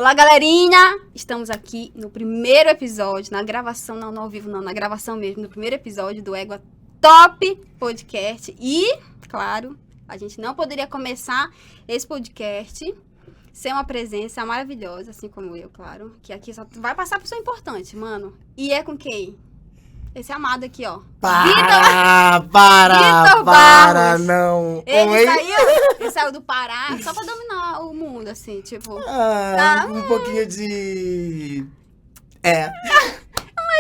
Olá, galerinha! Estamos aqui no primeiro episódio, na gravação, não ao vivo não, na gravação mesmo, no primeiro episódio do Égua Top Podcast. E, claro, a gente não poderia começar esse podcast sem uma presença maravilhosa, assim como eu, claro, que aqui só vai passar pessoa importante, mano. E é com quem? Esse amado aqui, ó. Vitor Barros. Não. Ele saiu do Pará só pra dominar o mundo, assim, tipo... Um pouquinho de... É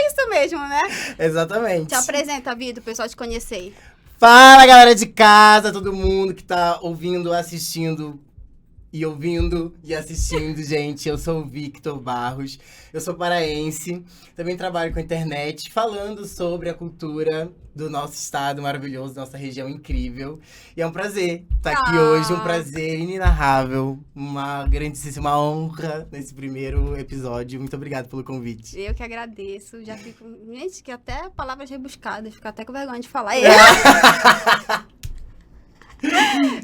isso mesmo, né? Exatamente. Te apresenta, Vitor, o pessoal te conhecer. Fala, galera de casa, todo mundo que tá ouvindo, assistindo e assistindo, gente. Eu sou o Victor Barros, eu sou paraense, também trabalho com a internet, falando sobre a cultura do nosso estado maravilhoso, nossa região incrível. E é um prazer estar aqui hoje, um prazer inenarrável, uma grandíssima honra nesse primeiro episódio. Muito obrigado pelo convite. Eu que agradeço, já fico... Gente, que até palavras rebuscadas, fico até com vergonha de falar.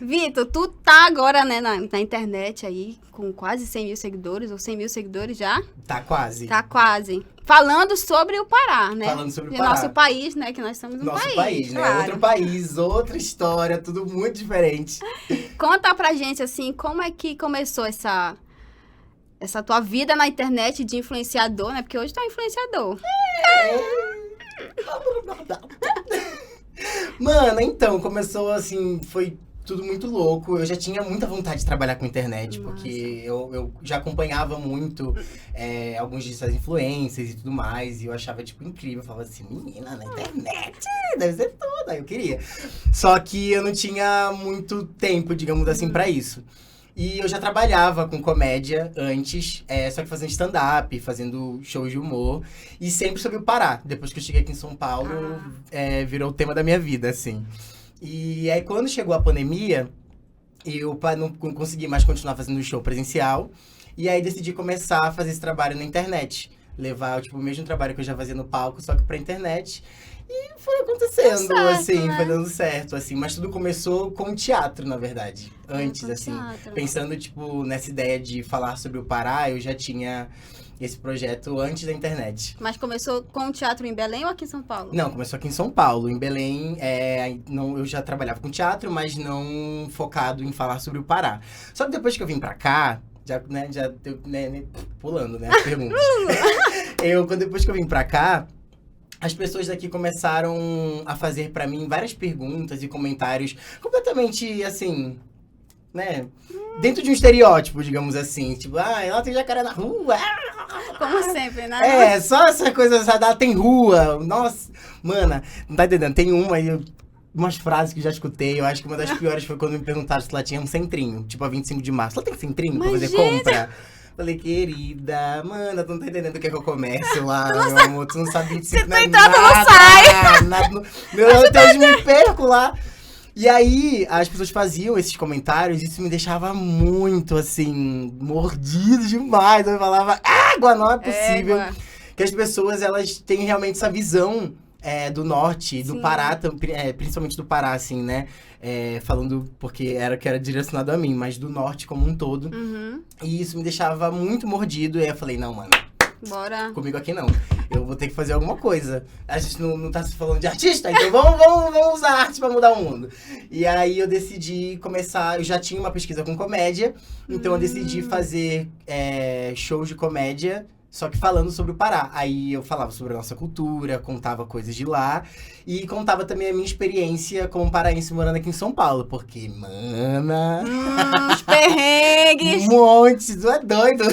Vitor, tu tá agora, né, na internet aí, com quase 100 mil seguidores, ou 100 mil seguidores já? Tá quase. Tá quase. Falando sobre o Pará, né? Falando sobre o Pará. Nosso país, né, que nós estamos no nosso país, né? claro. Outro país, outra história, tudo muito diferente. Conta pra gente, assim, como é que começou essa tua vida na internet de influenciador, né? Porque hoje tu é um influenciador. Mano, então, começou assim, foi tudo muito louco. Eu já tinha muita vontade de trabalhar com internet, porque eu já acompanhava muito alguns dessas influências e tudo mais, e eu achava, tipo, incrível. Eu falava assim, menina, na internet, deve ser tudo. Aí eu queria. Só que eu não tinha muito tempo, digamos assim, pra isso. E eu já trabalhava com comédia antes, só que fazendo stand-up, fazendo shows de humor. E sempre sobre o Pará. Depois que eu cheguei aqui em São Paulo, virou o tema da minha vida, assim. E aí, quando chegou a pandemia, eu não consegui mais continuar fazendo show presencial. E aí, decidi começar a fazer esse trabalho na internet. Levar, tipo, o mesmo trabalho que eu já fazia no palco, só que pra internet. E foi acontecendo, certo, assim, né? foi dando certo, assim. Mas tudo começou com teatro, na verdade. Antes, assim, teatro. Pensando, tipo, nessa ideia de falar sobre o Pará, eu já tinha esse projeto antes da internet. Mas começou com o teatro em Belém ou aqui em São Paulo? Não, começou aqui em São Paulo. Em Belém, eu já trabalhava com teatro, mas não focado em falar sobre o Pará. Só que depois que eu vim pra cá, pulando, né, as perguntas. Depois que eu vim pra cá, as pessoas daqui começaram a fazer pra mim várias perguntas e comentários completamente, assim, né? Dentro de um estereótipo, digamos assim. Tipo, ela tem jacaré na rua. Como sempre, né? Só essa coisa, ela tem rua. Nossa, mana, não tá entendendo? Tem umas frases que eu já escutei. Eu acho que uma das piores foi quando me perguntaram se ela tinha um centrinho. Tipo, a 25 de março. Ela tem centrinho pra fazer compra? Falei, querida, mana, tu não tá entendendo o que é que eu comércio lá, meu amor. Tu não sabe disso. Se tu entrar, tu não sai. Meu Deus, me perco lá. E aí, as pessoas faziam esses comentários e isso me deixava muito, assim, mordido demais. Eu falava, água, não é possível. Que as pessoas, elas têm realmente essa visão do norte, do Pará, principalmente do Pará, assim, né? Falando porque que era direcionado a mim, mas do norte como um todo. Uhum. E isso me deixava muito mordido. E aí eu falei, não, mano, bora. Comigo aqui não. Eu vou ter que fazer alguma coisa. A gente não tá se falando de artista, então vamos usar a arte pra mudar o mundo. E aí eu decidi começar, eu já tinha uma pesquisa com comédia, então eu decidi fazer shows de comédia, só que falando sobre o Pará. Aí eu falava sobre a nossa cultura, contava coisas de lá, e contava também a minha experiência como paraense morando aqui em São Paulo, porque, mana... Os perrengues! Um monte, tu é doido!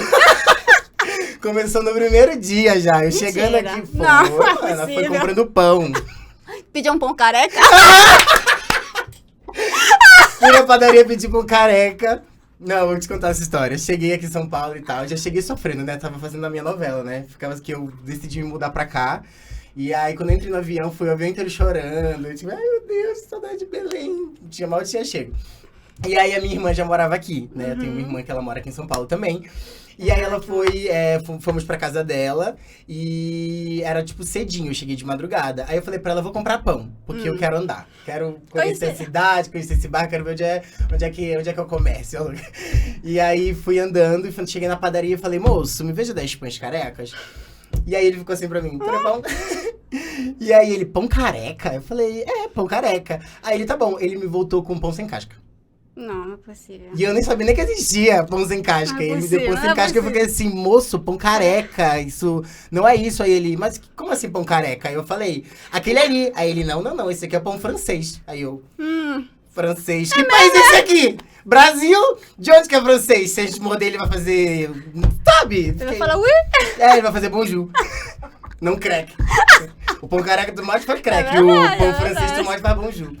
Começou no primeiro dia já. Eu chegando aqui, pô, ela foi comprando pão. Pediu um pão careca? Fui na padaria pedir pão careca. Não, vou te contar essa história. Cheguei aqui em São Paulo e tal. Já cheguei sofrendo, né? Tava fazendo a minha novela, né? Ficava que eu decidi me mudar pra cá. E aí, quando eu entrei no avião, fui o avião inteiro chorando. Eu tipo, ai meu Deus, que saudade de Belém. Mal tinha chego. E aí a minha irmã já morava aqui, né? Eu tenho uma irmã que ela mora aqui em São Paulo também. E aí ela foi, fomos pra casa dela e era tipo cedinho, eu cheguei de madrugada. Aí eu falei pra ela, vou comprar pão, porque eu quero andar. Quero conhecer a cidade, conhecer esse bar, quero ver onde é que é o comércio. E aí fui andando e cheguei na padaria e falei, moço, me veja 10 pães carecas. E aí ele ficou assim pra mim, pão. E aí ele, pão careca? Eu falei, pão careca. Aí ele, tá bom, ele me voltou com pão sem casca. Não é possível. E eu nem sabia nem que existia pão sem casca. Não é E ele me possível, deu pão não sem é casca, eu possível. fiquei assim, moço, pão careca, isso não é isso. Aí ele, mas como assim pão careca? Aí eu falei, aquele ali. Aí ele, não, esse aqui é pão francês. Aí eu, francês, que país é esse aqui? Brasil? De onde que é francês? Se a gente morder, ele vai fazer, sabe? Ele vai falar, ui! Ele vai fazer bonjour. Não crack. O pão careca do mais faz crack. É verdade, o pão é francês verdade. do mais faz bonjour.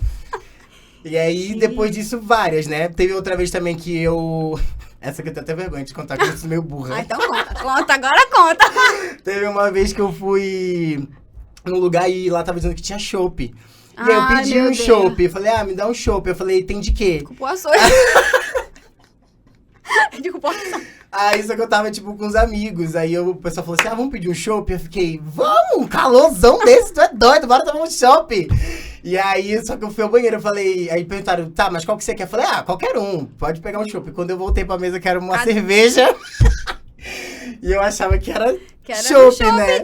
E aí, depois disso, várias, né? Teve outra vez também que eu... Essa aqui eu tenho até vergonha de contar, que eu sou meio burra. Ah, então conta, agora conta. Teve uma vez que eu fui num lugar e lá tava dizendo que tinha chopp. E aí eu Ai, pedi meu um Deus. chopp. Eu falei, me dá um chopp. Eu falei, tem de quê? Cupuaçu. De cupuaçu. Aí só que eu tava, tipo, com os amigos. Aí o pessoal falou assim, vamos pedir um chopp? Eu fiquei, vamos, um calorzão desse, tu é doido, bora tomar um chopp. E aí, só que eu fui ao banheiro, eu falei, aí perguntaram, tá, mas qual que você quer? Eu falei, qualquer um, pode pegar um chopp. Quando eu voltei pra mesa, que era uma cerveja. E eu achava que era chopp, né?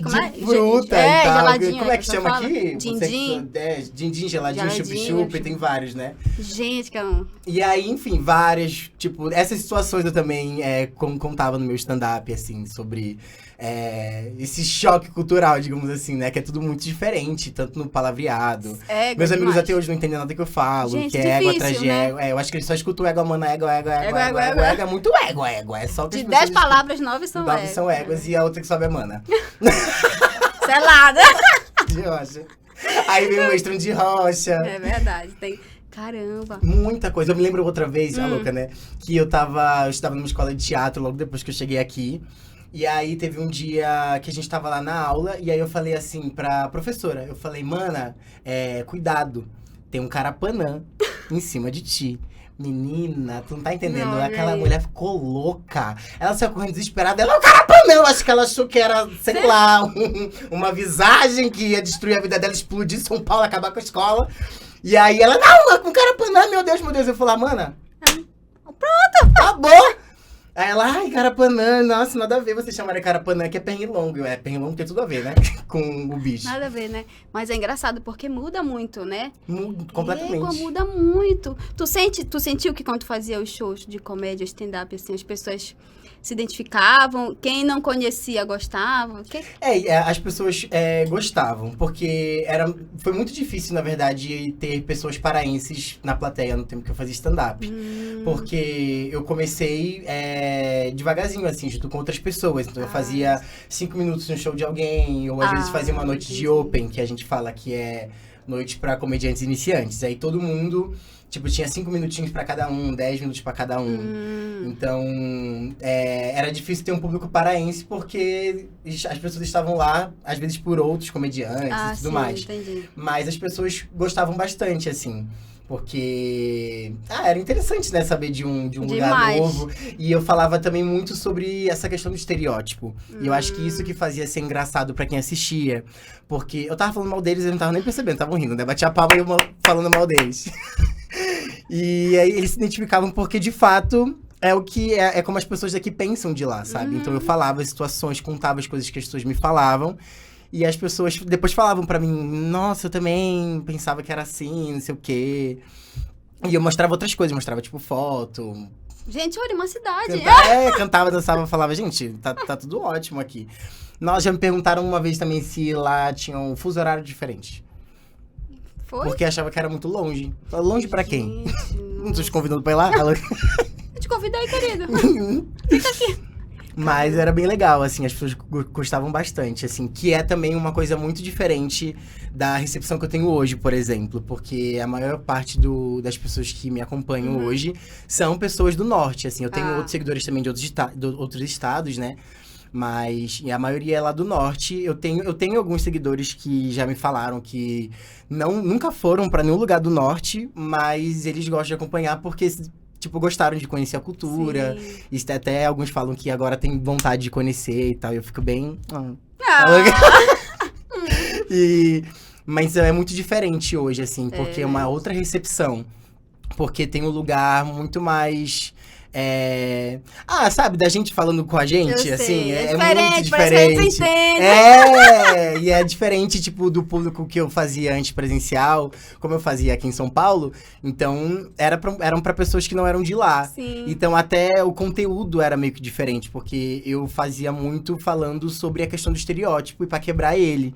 Como é? De fruta e tal. Geladinho. Como é que chama aqui? Din-din. Din-din, geladinho, chup-chup, tem vários, né? Gente, que eu... E aí, enfim, várias, tipo, essas situações eu também contava no meu stand-up, assim, sobre esse choque cultural, digamos assim, né? Que é tudo muito diferente, tanto no palavreado. Meus amigos até hoje não entendem nada que eu falo, gente, que é égua difícil, atrás de né? égua. Eu acho que eles só escutam égua, mano, égua, é muito égua. É só que De as 10 pessoas palavras, 9 são escutam. éguas. São éguas e a outra que sobe é mana. Selada. De rocha. Aí vem o extra de rocha. É verdade, tem... Caramba. Muita coisa. Eu me lembro outra vez, a louca, né? Que eu estava numa escola de teatro logo depois que eu cheguei aqui. E aí teve um dia que a gente tava lá na aula, e aí eu falei assim pra professora, eu falei, mana, cuidado, tem um carapanã em cima de ti. Menina, tu não tá entendendo, Não, aquela gente. mulher ficou louca. Ela saiu correndo desesperada, ela é um carapanã, eu acho que ela achou que era, sei lá, uma visagem que ia destruir a vida dela, explodir São Paulo, acabar com a escola. E aí ela, não, um carapanã, meu Deus. Eu falei, mana, Pronto. acabou. Aí ela, ai, carapanã, nossa, nada a ver você chamar de carapanã, que é pernilongo. Pernilongo tem tudo a ver, né? Com o bicho. Nada a ver, né? Mas é engraçado porque muda muito, né? Completamente. Égua muda muito. Tu sentiu que quando tu fazia os shows de comédia, stand-up, assim, as pessoas se identificavam? Quem não conhecia gostava? As pessoas gostavam, porque foi muito difícil, na verdade, ter pessoas paraenses na plateia no tempo que eu fazia stand-up. Porque eu comecei devagarzinho, assim, junto com outras pessoas. Então eu fazia 5 minutos no show de alguém, ou às vezes fazia uma noite de open, que a gente fala que é noite pra comediantes iniciantes. Aí todo mundo... Tipo, tinha 5 minutinhos pra cada um, 10 minutos pra cada um. Então, era difícil ter um público paraense, porque as pessoas estavam lá, às vezes por outros comediantes e tudo mais. Entendi. Mas as pessoas gostavam bastante, assim. Porque era interessante, né, saber de um lugar novo. E eu falava também muito sobre essa questão do estereótipo. E eu acho que isso que fazia ser engraçado pra quem assistia. Porque eu tava falando mal deles e eles não estavam nem percebendo, estavam rindo, né? Batia a palma e eu falando mal deles. E aí eles se identificavam porque, de fato, é como as pessoas daqui pensam de lá, sabe? Então eu falava as situações, contava as coisas que as pessoas me falavam. E as pessoas depois falavam pra mim, nossa, eu também pensava que era assim, não sei o quê. E eu mostrava outras coisas, mostrava, tipo, foto. Gente, olha, uma cidade. Cantava, dançava, falava, gente, tá tudo ótimo aqui. Nós já me perguntaram uma vez também se lá tinha um fuso horário diferente. Foi? Porque achava que era muito longe. Longe pra quem? Gente, Não tô te convidando pra ir lá? eu te convidei, querido. Fica aqui. Mas era bem legal, assim, as pessoas gostavam bastante, assim, que é também uma coisa muito diferente da recepção que eu tenho hoje, por exemplo, porque a maior parte das pessoas que me acompanham hoje são pessoas do norte, assim, eu tenho outros seguidores também de outros estados, né, Mas a maioria é lá do norte. Eu tenho alguns seguidores que já me falaram que nunca foram pra nenhum lugar do norte, mas eles gostam de acompanhar porque, tipo, gostaram de conhecer a cultura. Sim. E até alguns falam que agora tem vontade de conhecer e tal. E eu fico bem... Mas é muito diferente hoje, assim, porque é uma outra recepção. Porque tem um lugar muito mais... sabe, da gente falando com a gente, Eu assim, sei, é diferente, muito parece que a gente diferente. se entende. E é diferente, tipo, do público que eu fazia antes presencial, como eu fazia aqui em São Paulo. Então, eram pra pessoas que não eram de lá. Sim. Então, até o conteúdo era meio que diferente, porque eu fazia muito falando sobre a questão do estereótipo e pra quebrar ele.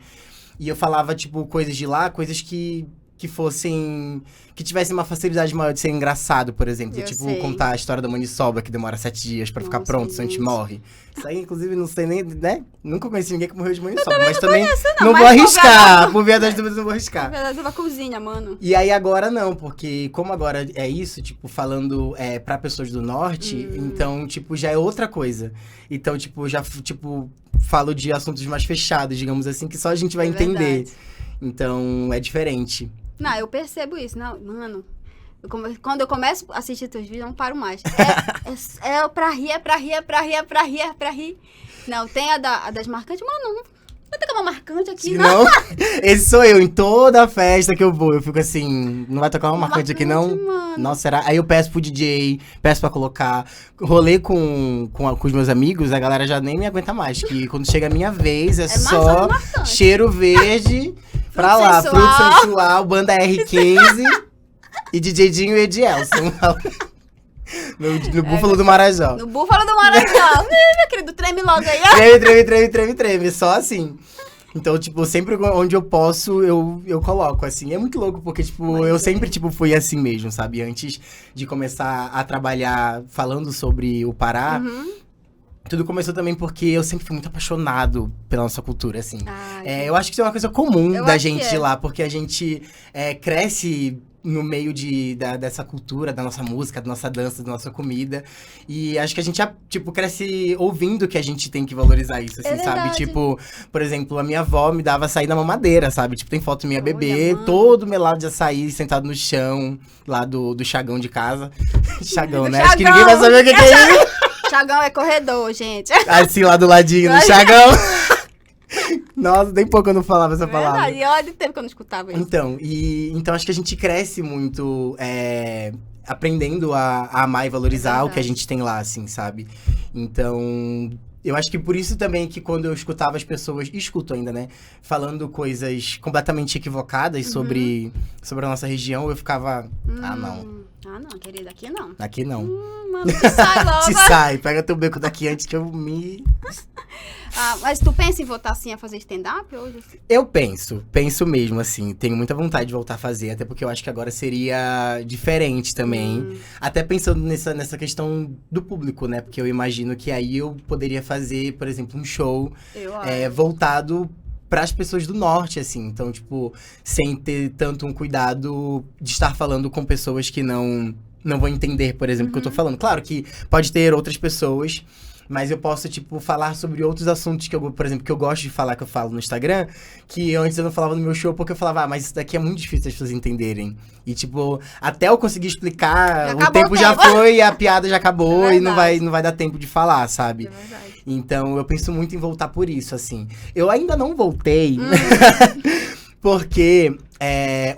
E eu falava, tipo, coisas de lá, coisas que fossem... Que tivessem uma facilidade maior de ser engraçado, por exemplo. Eu Tipo, sei. contar a história da maniçoba, que demora 7 dias pra ficar Nossa, pronto, senão a gente gente. morre. Isso aí, inclusive, não sei nem, né? Nunca conheci ninguém que morreu de maniçoba. Mas também não, não mas vou vou arriscar. Por via das dúvidas, não vou Na arriscar. verdade, uma cozinha, mano. E aí, agora não, porque como agora é isso, tipo, falando pra pessoas do norte, então, tipo, já é outra coisa. Então, tipo, já, tipo, falo de assuntos mais fechados, digamos assim, que só a gente vai entender. Verdade. Então, é diferente. Não, eu percebo isso. Não, mano, quando eu começo a assistir teus vídeos, eu não paro mais. É pra rir, é pra rir, é pra rir, é pra rir, é pra rir. Não, tem a das marcantes, mano, não vai tocar uma marcante aqui, Se não. não, esse sou eu. Em toda festa que eu vou, eu fico assim, não vai tocar uma marcante aqui, não? Mano. Nossa, será? Aí eu peço pro DJ, peço pra colocar. Rolê com os meus amigos, a galera já nem me aguenta mais. Que quando chega a minha vez, é só marcante. cheiro verde pra Fruto lá. sensual. Fruto sensual, banda R15 e DJ Dinho e Edielson. No Búfalo do Marajó. No Búfalo do Maranhão. Ih, meu querido, treme logo aí. Treme, só assim. Então, tipo, sempre onde eu posso, eu coloco, assim. É muito louco, porque, tipo, eu sempre, tipo, fui assim mesmo, sabe? Antes de começar a trabalhar falando sobre o Pará, tudo começou também porque eu sempre fui muito apaixonado pela nossa cultura, assim. Eu acho que isso é uma coisa comum Eu da acho que gente é. lá, porque a gente cresce no meio dessa cultura, da nossa música, da nossa dança, da nossa comida. E acho que a gente, tipo, cresce ouvindo que a gente tem que valorizar isso, assim, sabe? verdade. Tipo, por exemplo, a minha avó me dava açaí na mamadeira, sabe? Tipo, tem foto minha Olha, bebê, mano. todo melado de açaí, sentado no chão, lá do chagão de casa. Chagão, Do né? Acho que chagão. ninguém vai saber o que é isso. Chagão é corredor, gente. Assim, lá do ladinho, no chagão. Nossa, tem pouco eu não falava essa palavra. Verdade, e olha de tempo que eu não escutava isso. Então acho que a gente cresce muito aprendendo a amar e valorizar o que a verdade. gente tem lá, assim, sabe? Então, eu acho que por isso também que quando eu escutava as pessoas, e escuto ainda, né? Falando coisas completamente equivocadas sobre a nossa região, eu ficava, não, Ah, não, querida, aqui não. aqui não. Mano, que sai logo. Te sai, pega teu beco daqui antes que eu me... Mas tu pensa em voltar assim a fazer stand-up hoje? Eu penso mesmo, assim. Tenho muita vontade de voltar a fazer, até porque eu acho que agora seria diferente também. Até pensando nessa questão do público, né? Porque eu imagino que aí eu poderia fazer, por exemplo, um show Eu acho. voltado para as pessoas do norte, assim. Então, tipo, sem ter tanto um cuidado de estar falando com pessoas que não vão entender, por exemplo, o que eu tô falando. Claro que pode ter outras pessoas. Mas eu posso, tipo, falar sobre outros assuntos que eu, por exemplo, que eu gosto de falar, que eu falo no Instagram, que antes eu não falava no meu show, porque eu falava, mas isso daqui é muito difícil as pessoas entenderem. E, tipo, até eu conseguir explicar, o tempo já foi, a piada já acabou e não vai dar tempo de falar, sabe? É verdade. Então, eu penso muito em voltar por isso, assim. Eu ainda não voltei, porque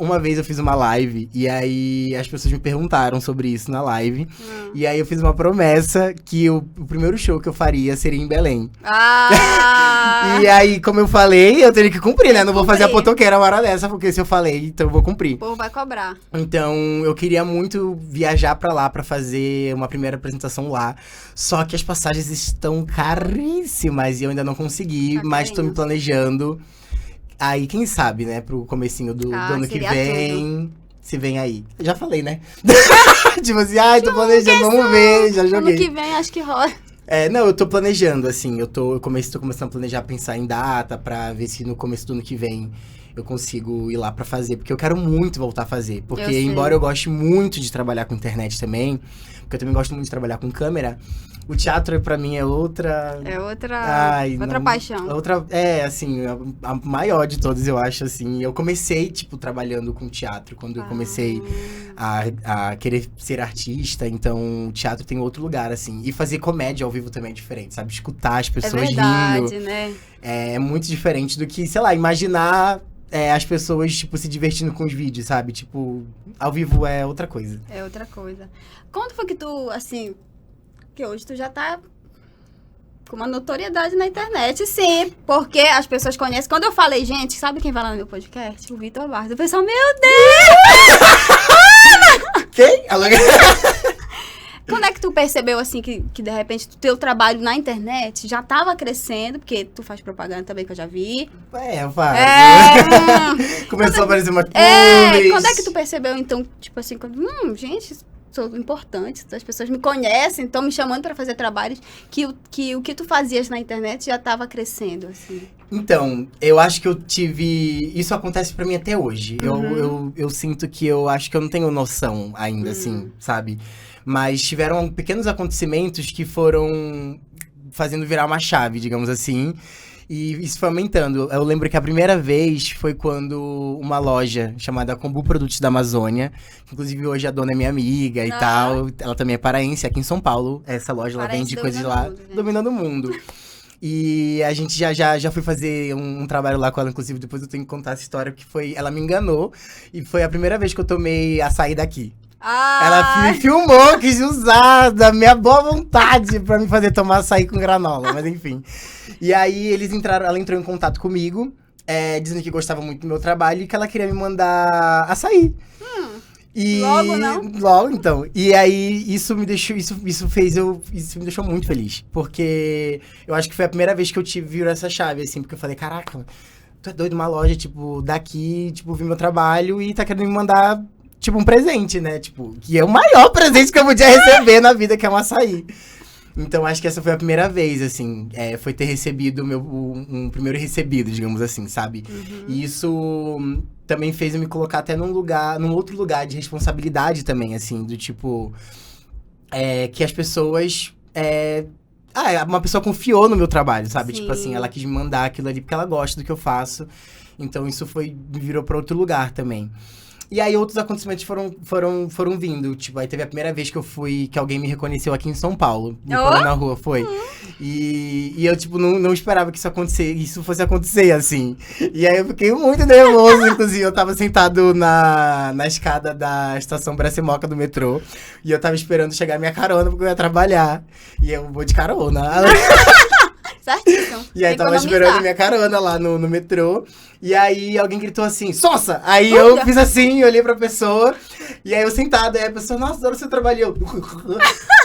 uma vez eu fiz uma live e aí as pessoas me perguntaram sobre isso na live. E aí eu fiz uma promessa que o primeiro show que eu faria seria em Belém. Ah! E aí, como eu falei, eu teria que cumprir, né? Não vou fazer a Cumprir. potoqueira uma hora dessa, porque se eu falei, então eu vou cumprir. O povo vai cobrar. Então, eu queria muito viajar pra lá pra fazer uma primeira apresentação lá. Só que as passagens estão caríssimas e eu ainda não consegui, Tá mas tô me carinho. planejando. Aí, quem sabe, né, pro comecinho do ano que seria vem, se vem aí. Já falei, né? Tipo assim, tô planejando, vamos ver, já Ano joguei. que vem, acho que rola. Não, eu tô planejando, assim, tô começando a planejar, pensar em data pra ver se no começo do ano que vem eu consigo ir lá pra fazer, porque eu quero muito voltar a fazer. Porque, sei. embora eu goste muito de trabalhar com internet também, porque eu também gosto muito de trabalhar com câmera, o teatro pra mim é outra... É outra paixão. Assim, a maior de todas, eu acho, assim. Eu comecei, tipo, trabalhando com teatro, quando eu comecei a querer ser artista. Então, o teatro tem outro lugar, assim. E fazer comédia ao vivo também é diferente, sabe? Escutar as pessoas rindo. Né? É muito diferente do que, sei lá, imaginar as pessoas, tipo, se divertindo com os vídeos, sabe? Tipo, ao vivo é outra coisa. É outra coisa. Quando foi que tu, assim... que hoje tu já tá com uma notoriedade na internet, sim, porque as pessoas conhecem. Quando eu falei, gente, sabe quem vai lá no meu podcast? O Vitor Barros. O pessoal, meu Deus! Quem? Quando é que tu percebeu, assim, que de repente o teu trabalho na internet já tava crescendo? Porque tu faz propaganda também, que eu já vi. Eu faço. Começou a aparecer uma quando é que tu percebeu, então, tipo assim, gente... sou importante, as pessoas me conhecem, estão me chamando para fazer trabalhos que o que tu fazias na internet já estava crescendo, assim. Então, eu acho que eu tive... Isso acontece pra mim até hoje. Eu sinto que eu acho que eu não tenho noção ainda, assim, sabe? Mas tiveram pequenos acontecimentos que foram fazendo virar uma chave, digamos assim. E isso foi aumentando. Eu lembro que a primeira vez foi quando uma loja chamada Combu Produtos da Amazônia, que inclusive hoje a dona é minha amiga e tal, ela também é paraense, aqui em São Paulo. Essa loja, ela vende coisas lá, dominando o mundo. E a gente já foi fazer um trabalho lá com ela, inclusive depois eu tenho que contar essa história, que foi, ela me enganou, e foi a primeira vez que eu tomei açaí daqui. Ela me filmou, quis usar da minha boa vontade pra me fazer tomar açaí com granola, mas enfim. E aí ela entrou em contato comigo, dizendo que gostava muito do meu trabalho e que ela queria me mandar açaí. E logo, não? Logo, então. E aí, isso me deixou muito feliz. Porque eu acho que foi a primeira vez que eu virou essa chave, assim. Porque eu falei, caraca, tu é doido, uma loja, tipo, daqui, tipo, vi meu trabalho e tá querendo me mandar, tipo, um presente, né? Tipo, que é o maior presente que eu podia receber na vida, que é um açaí. Então, acho que essa foi a primeira vez, assim, foi ter recebido um primeiro recebido, digamos assim, sabe? E isso também fez eu me colocar até num outro lugar de responsabilidade também, assim, do tipo, que as pessoas, uma pessoa confiou no meu trabalho, sabe? Sim. Tipo assim, ela quis me mandar aquilo ali porque ela gosta do que eu faço, então isso me virou pra outro lugar também. E aí, outros acontecimentos foram vindo. Tipo, aí teve a primeira vez que alguém me reconheceu aqui em São Paulo. Me parou na rua, foi. E eu, tipo, não esperava que isso fosse acontecer, assim. E aí, eu fiquei muito nervoso, inclusive. Eu tava sentado na escada da estação Bracimoca do metrô. E eu tava esperando chegar a minha carona, porque eu ia trabalhar. E eu vou de carona. Certíssimo. E aí, tava esperando minha carona lá no metrô. E aí, alguém gritou assim, Sonsa! Aí eu fiz assim, olhei pra pessoa. E aí, eu sentado. Aí a pessoa, nossa, adoro seu trabalho. Eu,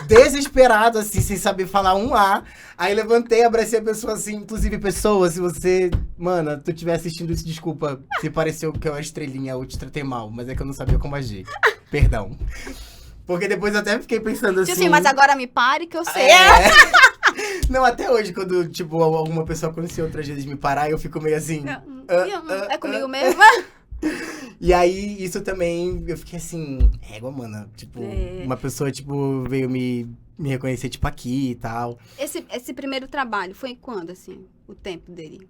desesperado, assim, sem saber falar um A. Aí, levantei, abracei a pessoa assim. Inclusive, pessoa, se você... Mano, tu estiver assistindo isso, desculpa. Se pareceu que eu era estrelinha ou te tratei mal. Mas é que eu não sabia como agir. Perdão. Porque depois eu até fiquei pensando assim... Tipo assim, mas agora me pare que eu sei. Não, até hoje, quando, tipo, alguma pessoa conheceu outras vezes me parar, eu fico meio assim... É comigo mesmo? E aí, isso também, eu fiquei assim... Égua, mano. Tipo, uma pessoa, tipo, veio me reconhecer, tipo, aqui e tal. Esse primeiro trabalho, foi quando, assim, o tempo dele?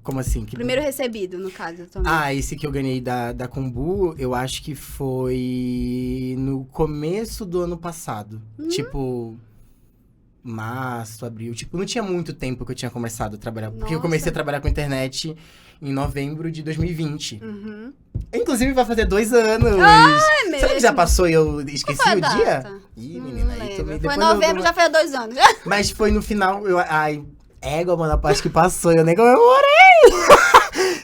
Como assim? Primeiro recebido, no caso, também. Esse que eu ganhei da Combu, eu acho que foi no começo do ano passado. Tipo... março, abril, tipo, não tinha muito tempo que eu tinha começado a trabalhar. Porque eu comecei a trabalhar com internet em novembro de 2020. Inclusive, vai fazer 2 anos. Mesmo? Será que já passou e eu esqueci o dia? Ih, menina, aí também... Foi em novembro, já fez 2 anos. Mas foi no final, mano, a parte que passou, eu nem comemorei!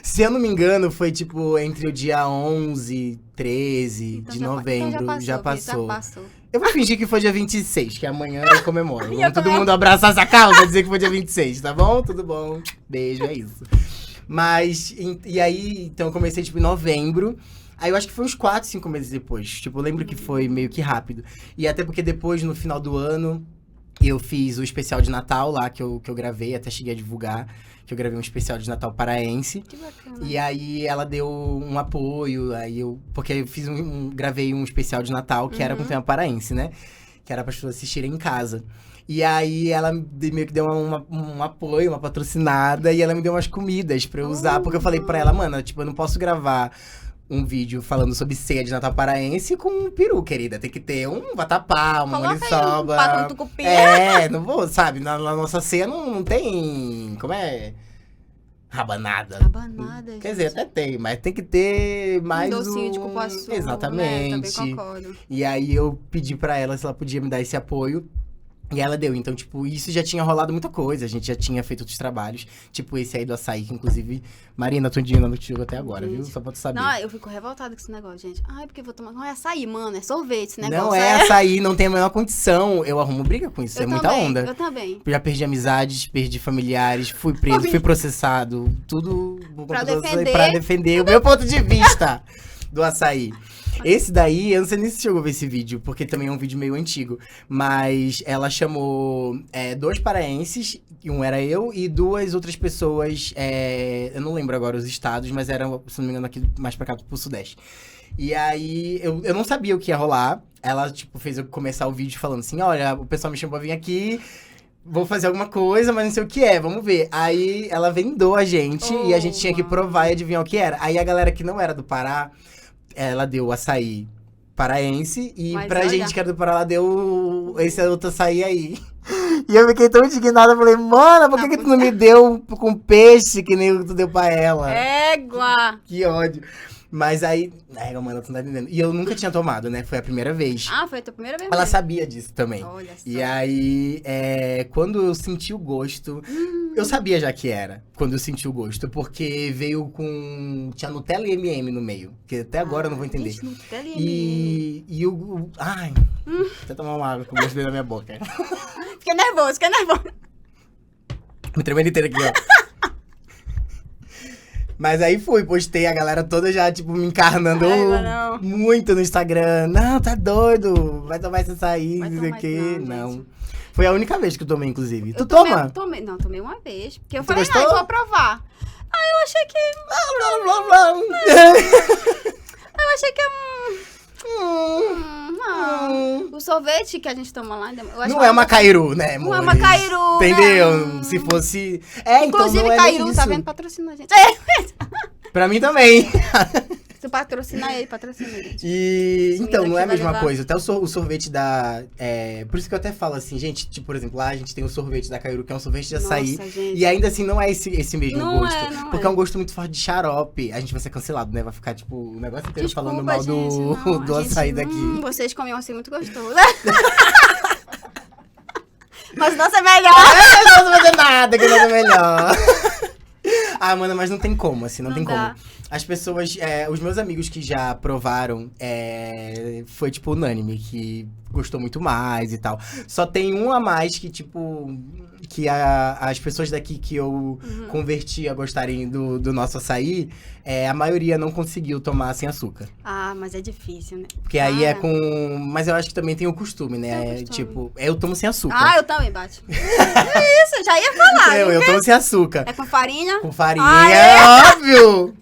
Se eu não me engano, foi, tipo, entre o dia 11, 13 então de novembro. Então já passou. passou. Eu vou fingir que foi dia 26, que amanhã eu comemoro. Vamos todo mundo abraçar essa causa, dizer que foi dia 26, tá bom? Tudo bom. Beijo, é isso. Mas, e aí, então eu comecei, tipo, em novembro. Aí eu acho que foi uns 4, 5 meses depois. Tipo, eu lembro que foi meio que rápido. E até porque depois, no final do ano, eu fiz o especial de Natal lá, que eu gravei, até cheguei a divulgar, que eu gravei um especial de Natal paraense. Que bacana. E aí ela deu um apoio, porque eu fiz gravei um especial de Natal que era com tema paraense, né? Que era para as pessoas assistirem em casa. E aí ela meio que deu um apoio, uma patrocinada, e ela me deu umas comidas pra eu usar, porque eu falei pra ela, mano, tipo, eu não posso gravar um vídeo falando sobre ceia de Natal paraense com um peru, querida. Tem que ter um vatapá, uma maniçoba. Coloca um tucupi. Não vou, sabe? Na nossa ceia não tem, como é? Rabanada. Rabanada, Quer dizer, até tem, mas tem que ter mais docinho de cupuaçu. Exatamente. Também concordo. E aí eu pedi pra ela se ela podia me dar esse apoio. E ela deu. Então, tipo, isso já tinha rolado muita coisa. A gente já tinha feito outros trabalhos. Tipo, esse aí do açaí, que inclusive, Marina Tundina não tirou até agora, viu? Só pra tu saber. Não, eu fico revoltada com esse negócio, gente. Ai, porque eu vou tomar... Não é açaí, mano. É sorvete esse negócio. Não é açaí, não tem a menor condição. Eu arrumo briga com isso. Eu é muita também, onda. Eu também. Já perdi amizades, perdi familiares, fui preso, fui processado. Tudo Pra pra defender o meu ponto de vista do açaí. Esse daí, eu não sei nem se chegou a ver esse vídeo, porque também é um vídeo meio antigo. Mas ela chamou 2 paraenses, um era eu, e 2 outras pessoas, eu não lembro agora os estados, mas eram, se não me engano, aqui mais pra cá, pro Sudeste. E aí, eu não sabia o que ia rolar. Ela, tipo, fez eu começar o vídeo falando assim, olha, o pessoal me chamou pra vir aqui... Vou fazer alguma coisa, mas não sei o que é, vamos ver. Aí ela vendou a gente e a gente tinha que provar e adivinhar o que era. Aí a galera que não era do Pará, ela deu o açaí paraense e mas pra olha... gente que era do Pará, ela deu esse outro açaí aí. E eu fiquei tão indignada, falei, mano, por que tu não me deu com peixe que nem tu deu pra ela? Égua! Que ódio. Mas aí, mano, tu não tá entendendo. E eu nunca tinha tomado, né? Foi a primeira vez. Ah, foi a tua primeira vez Ela mesmo. sabia disso também. Olha só. E aí, quando eu senti o gosto... Eu sabia já que era, quando eu senti o gosto. Porque veio com... Tinha Nutella e M&M no meio. Que até agora eu não vou entender. Gente, Nutella e E o... Ai, até tomar uma água com o gosto dele na minha boca. Fiquei nervoso. Me tremendo inteiro aqui, ó. Mas aí postei a galera toda já, tipo, me encarnando muito no Instagram. Não, tá doido, vai tomar esse açaí, não sei o quê. Não. Foi a única vez que eu tomei, inclusive. Tu toma? Tomei uma vez. Porque eu Tu falei, gostou? eu vou provar. Aí eu achei que... Eu achei que o sorvete que a gente toma lá... Eu acho Não é uma Cairu, né, Não é amores? uma Cairu, Entendeu? né? Se fosse... Inclusive, então não é Cairu, isso. tá vendo? Patrocina a gente. Pra mim também. Se patrocinar ele, patrocina ele. E Essa então, menina não é a que vai mesma levar. coisa. Até o sorvete da... por isso que eu até falo assim, gente, tipo, por exemplo, lá a gente tem o sorvete da Cairu, que é um sorvete de açaí. Nossa, gente. E ainda assim não é esse mesmo Não gosto. é, não porque é. é um gosto muito forte de xarope. A gente vai ser cancelado, né? Vai ficar, tipo, o negócio inteiro Desculpa, falando mal gente, não, do a gente- açaí daqui. Vocês comiam assim muito gostoso. Mas nossa é melhor. Não vou fazer nada, que não é melhor. Ah, mano, mas não tem como, assim, não tem dá. como. As pessoas, os meus amigos que já provaram, foi, tipo, unânime, que gostou muito mais e tal. Só tem um a mais que, tipo, que as pessoas daqui que eu converti a gostarem do nosso açaí, a maioria não conseguiu tomar sem açúcar. Ah, mas é difícil, né? Porque aí é com... Mas eu acho que também tem o costume, né? Tem o costume. Tipo, eu tomo sem açúcar. Ah, eu também, Bate. É isso, já ia falar. eu tomo sem açúcar. É com farinha? Com farinha, Ah, é óbvio!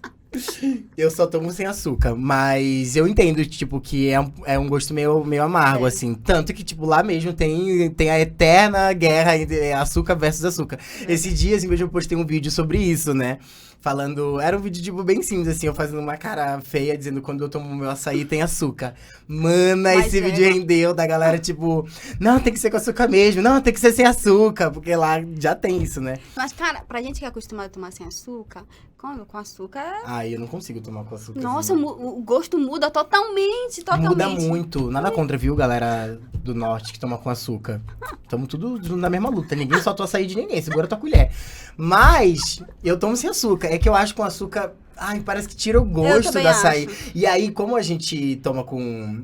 Eu só tomo sem açúcar, mas eu entendo, tipo, que é um gosto meio amargo, assim. Tanto que, tipo, lá mesmo tem a eterna guerra entre açúcar versus açúcar. Esse dia, assim, eu postei um vídeo sobre isso, né? Falando... Era um vídeo, tipo, bem simples, assim. Eu fazendo uma cara feia, dizendo quando eu tomo meu açaí tem açúcar. Mana, Mas esse vídeo rendeu da galera, tipo... Não, tem que ser com açúcar mesmo. Não, tem que ser sem açúcar. Porque lá já tem isso, né? Mas, cara, pra gente que é acostumado a tomar sem açúcar, com açúcar é... Ai, eu não consigo tomar com açúcar. Nossa, o gosto muda totalmente. Muda muito. Nada contra, viu, galera do norte que toma com açúcar. Tamo tudo na mesma luta. Ninguém solta o açaí de ninguém. Segura tua colher. Mas eu tomo sem açúcar. É que eu acho com açúcar... Ai, parece que tira o gosto do açaí. E aí, como a gente toma com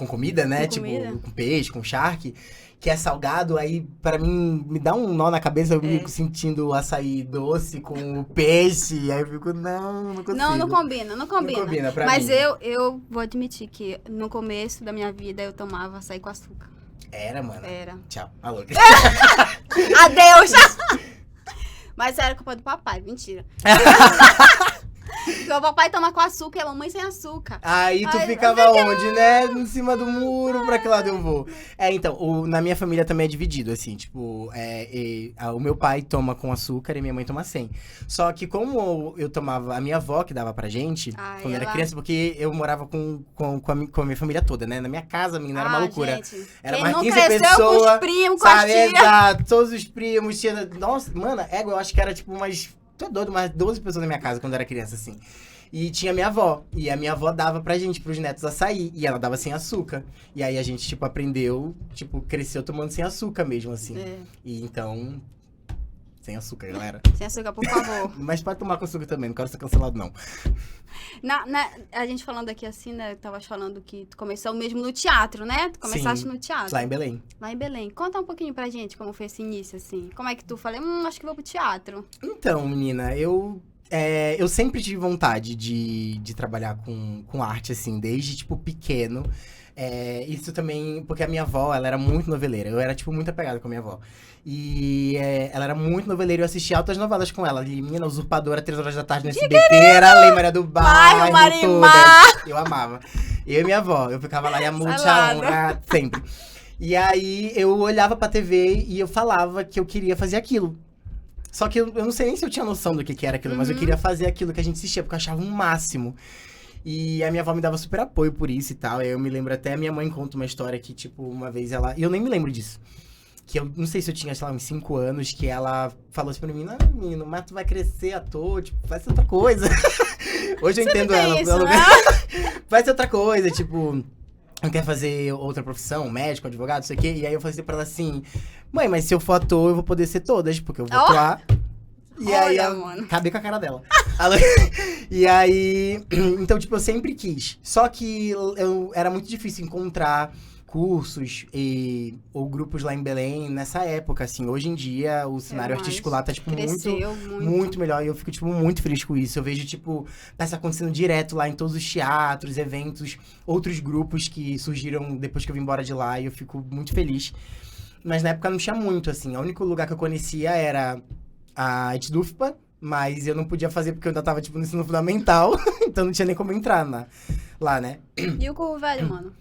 comida, né? Com Tipo, comida. com peixe, com charque, que é salgado, aí pra mim me dá um nó na cabeça, eu fico sentindo o açaí doce com o peixe. Aí eu fico, não consigo. Não combina, não combina. Não combina pra Mas mim. eu vou admitir que no começo da minha vida eu tomava açaí com açúcar. Era, mano. Era. Tchau. Alô. Adeus! Mas era culpa do papai, mentira. Porque o papai toma com açúcar e a mamãe sem açúcar. Aí tu ficava onde, né? Em cima do muro, pra que lado eu vou? Então, na minha família também é dividido, assim, tipo, o meu pai toma com açúcar e minha mãe toma sem. Só que como eu tomava, a minha avó que dava pra gente, quando era criança, porque eu morava com a minha família toda, né? Na minha casa, menina, era uma loucura. Gente, era quem mais não 15 cresceu pessoas, com os primos, com sabe? as tias. Exato, todos os primos, tia. Nossa, mano, eu acho que era tipo umas... Tu é doido, mais 12 pessoas na minha casa quando eu era criança, assim. E tinha minha avó. E a minha avó dava pra gente, pros netos, açaí. E ela dava sem açúcar. E aí a gente, tipo, aprendeu, tipo, cresceu tomando sem açúcar mesmo, assim. E então... Sem açúcar, galera. Sem açúcar, por favor. Mas pode tomar com açúcar também, não quero ser cancelado, não. A gente falando aqui assim, né? Tava falando que tu começou mesmo no teatro, né? Tu começaste no teatro. Lá em Belém. Lá em Belém. Conta um pouquinho pra gente como foi esse início, assim. Como é que tu falei, acho que vou pro teatro. Então, menina, eu sempre tive vontade de trabalhar com arte, assim, desde, tipo, pequeno. Isso também, porque a minha avó, ela era muito noveleira. Eu era, tipo, muito apegada com a minha avó. E ela era muito noveleira e eu assistia altas novelas com ela. E, menina, Usurpadora, 3 horas da tarde no SBT, era a Lei Maria do Bairro, toda. Eu amava. Eu e minha avó, eu ficava lá e a multidão, sempre. E aí, eu olhava pra TV e eu falava que eu queria fazer aquilo. Só que eu não sei nem se eu tinha noção do que era aquilo, mas eu queria fazer aquilo que a gente assistia, porque eu achava um máximo. E a minha avó me dava super apoio por isso e tal. Eu me lembro até, a minha mãe conta uma história que, tipo, uma vez ela... E eu nem me lembro disso. Que eu não sei se eu tinha, sei lá, uns 5 anos, que ela falou assim pra mim, não, menino, mas tu vai crescer ator, tipo, faz outra coisa. Hoje eu entendo ela. Isso, né? Faz outra coisa, tipo... Não quer fazer outra profissão, médico, advogado, não sei o quê. E aí eu falei pra ela assim, mãe, mas se eu for ator, eu vou poder ser todas, porque eu vou atuar. E aí, acabei com a cara dela. E aí, então, tipo, eu sempre quis. Só que era muito difícil encontrar cursos ou grupos lá em Belém nessa época, assim. Hoje em dia, o cenário artístico lá tá, tipo, muito melhor. E eu fico, tipo, muito feliz com isso. Eu vejo, tipo, tá se acontecendo direto lá em todos os teatros, eventos, outros grupos que surgiram depois que eu vim embora de lá. E eu fico muito feliz. Mas na época não tinha muito, assim. O único lugar que eu conhecia era a ETDUFPA, mas eu não podia fazer porque eu ainda tava, tipo, no ensino fundamental. Então não tinha nem como entrar lá, né? E o Curvo Velho, mano?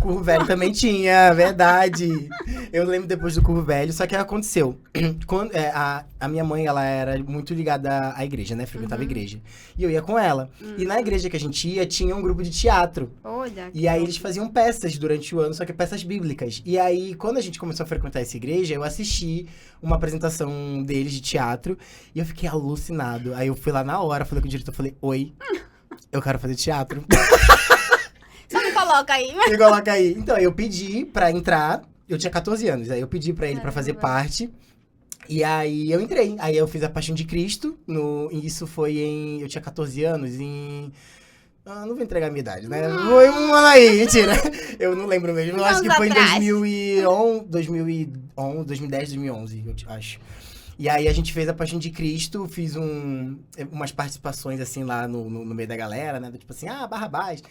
Curvo Velho também tinha, verdade. Eu lembro depois do Curvo Velho, só que aconteceu. Quando, a minha mãe, ela era muito ligada à igreja, né? Frequentava a igreja. E eu ia com ela. E na igreja que a gente ia, tinha um grupo de teatro. Olha, e aí eles faziam peças durante o ano, só que peças bíblicas. E aí, quando a gente começou a frequentar essa igreja, eu assisti uma apresentação deles de teatro. E eu fiquei alucinado. Aí eu fui lá na hora, falei com o diretor, falei, oi, eu quero fazer teatro. Só me coloca aí. Me coloca aí. Então, eu pedi pra entrar. Eu tinha 14 anos. Aí eu pedi pra ele pra fazer parte. E aí eu entrei. Aí eu fiz a Paixão de Cristo. Isso foi em... Eu tinha 14 anos não vou entregar a minha idade, né? Foi um ano aí, mentira. Eu não lembro mesmo. Eu acho que foi em 2010, 2011, eu acho. E aí a gente fez a Paixão de Cristo, fiz umas participações, assim, lá no meio da galera, né? Tipo assim, Barrabás.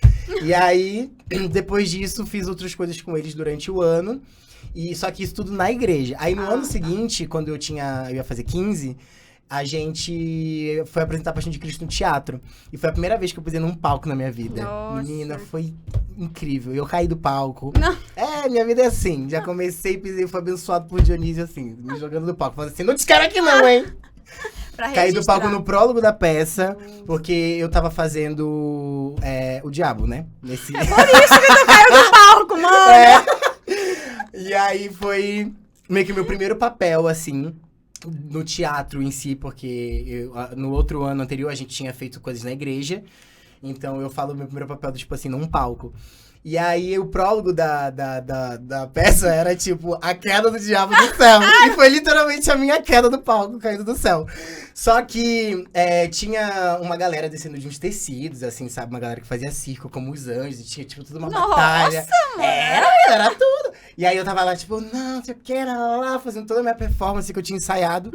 E aí, depois disso, fiz outras coisas com eles durante o ano. Só que isso tudo na igreja. Aí no ano seguinte, quando eu ia fazer 15, a gente foi apresentar a Paixão de Cristo no teatro. E foi a primeira vez que eu pisei num palco na minha vida. Nossa. Menina, foi incrível. Eu caí do palco. Não. Minha vida é assim. Já comecei, pisei, fui abençoado por Dionísio, assim, me jogando do palco. Falando assim, não te quero aqui não, hein? Caí do palco no prólogo da peça, porque eu tava fazendo o diabo, né? Por isso que tu caiu do palco, mano! E aí foi meio que o meu primeiro papel, assim, no teatro em si, porque no outro ano anterior a gente tinha feito coisas na igreja. Então eu falo meu primeiro papel, tipo assim, num palco. E aí o prólogo da peça era tipo a queda do diabo do céu. E foi literalmente a minha queda do palco, caindo do céu. Só que tinha uma galera descendo de uns tecidos, assim, sabe? Uma galera que fazia circo, como os anjos, e tinha tipo toda uma batalha. Era tudo. E aí eu tava lá, tipo, não, eu quero lá, fazendo toda a minha performance que eu tinha ensaiado.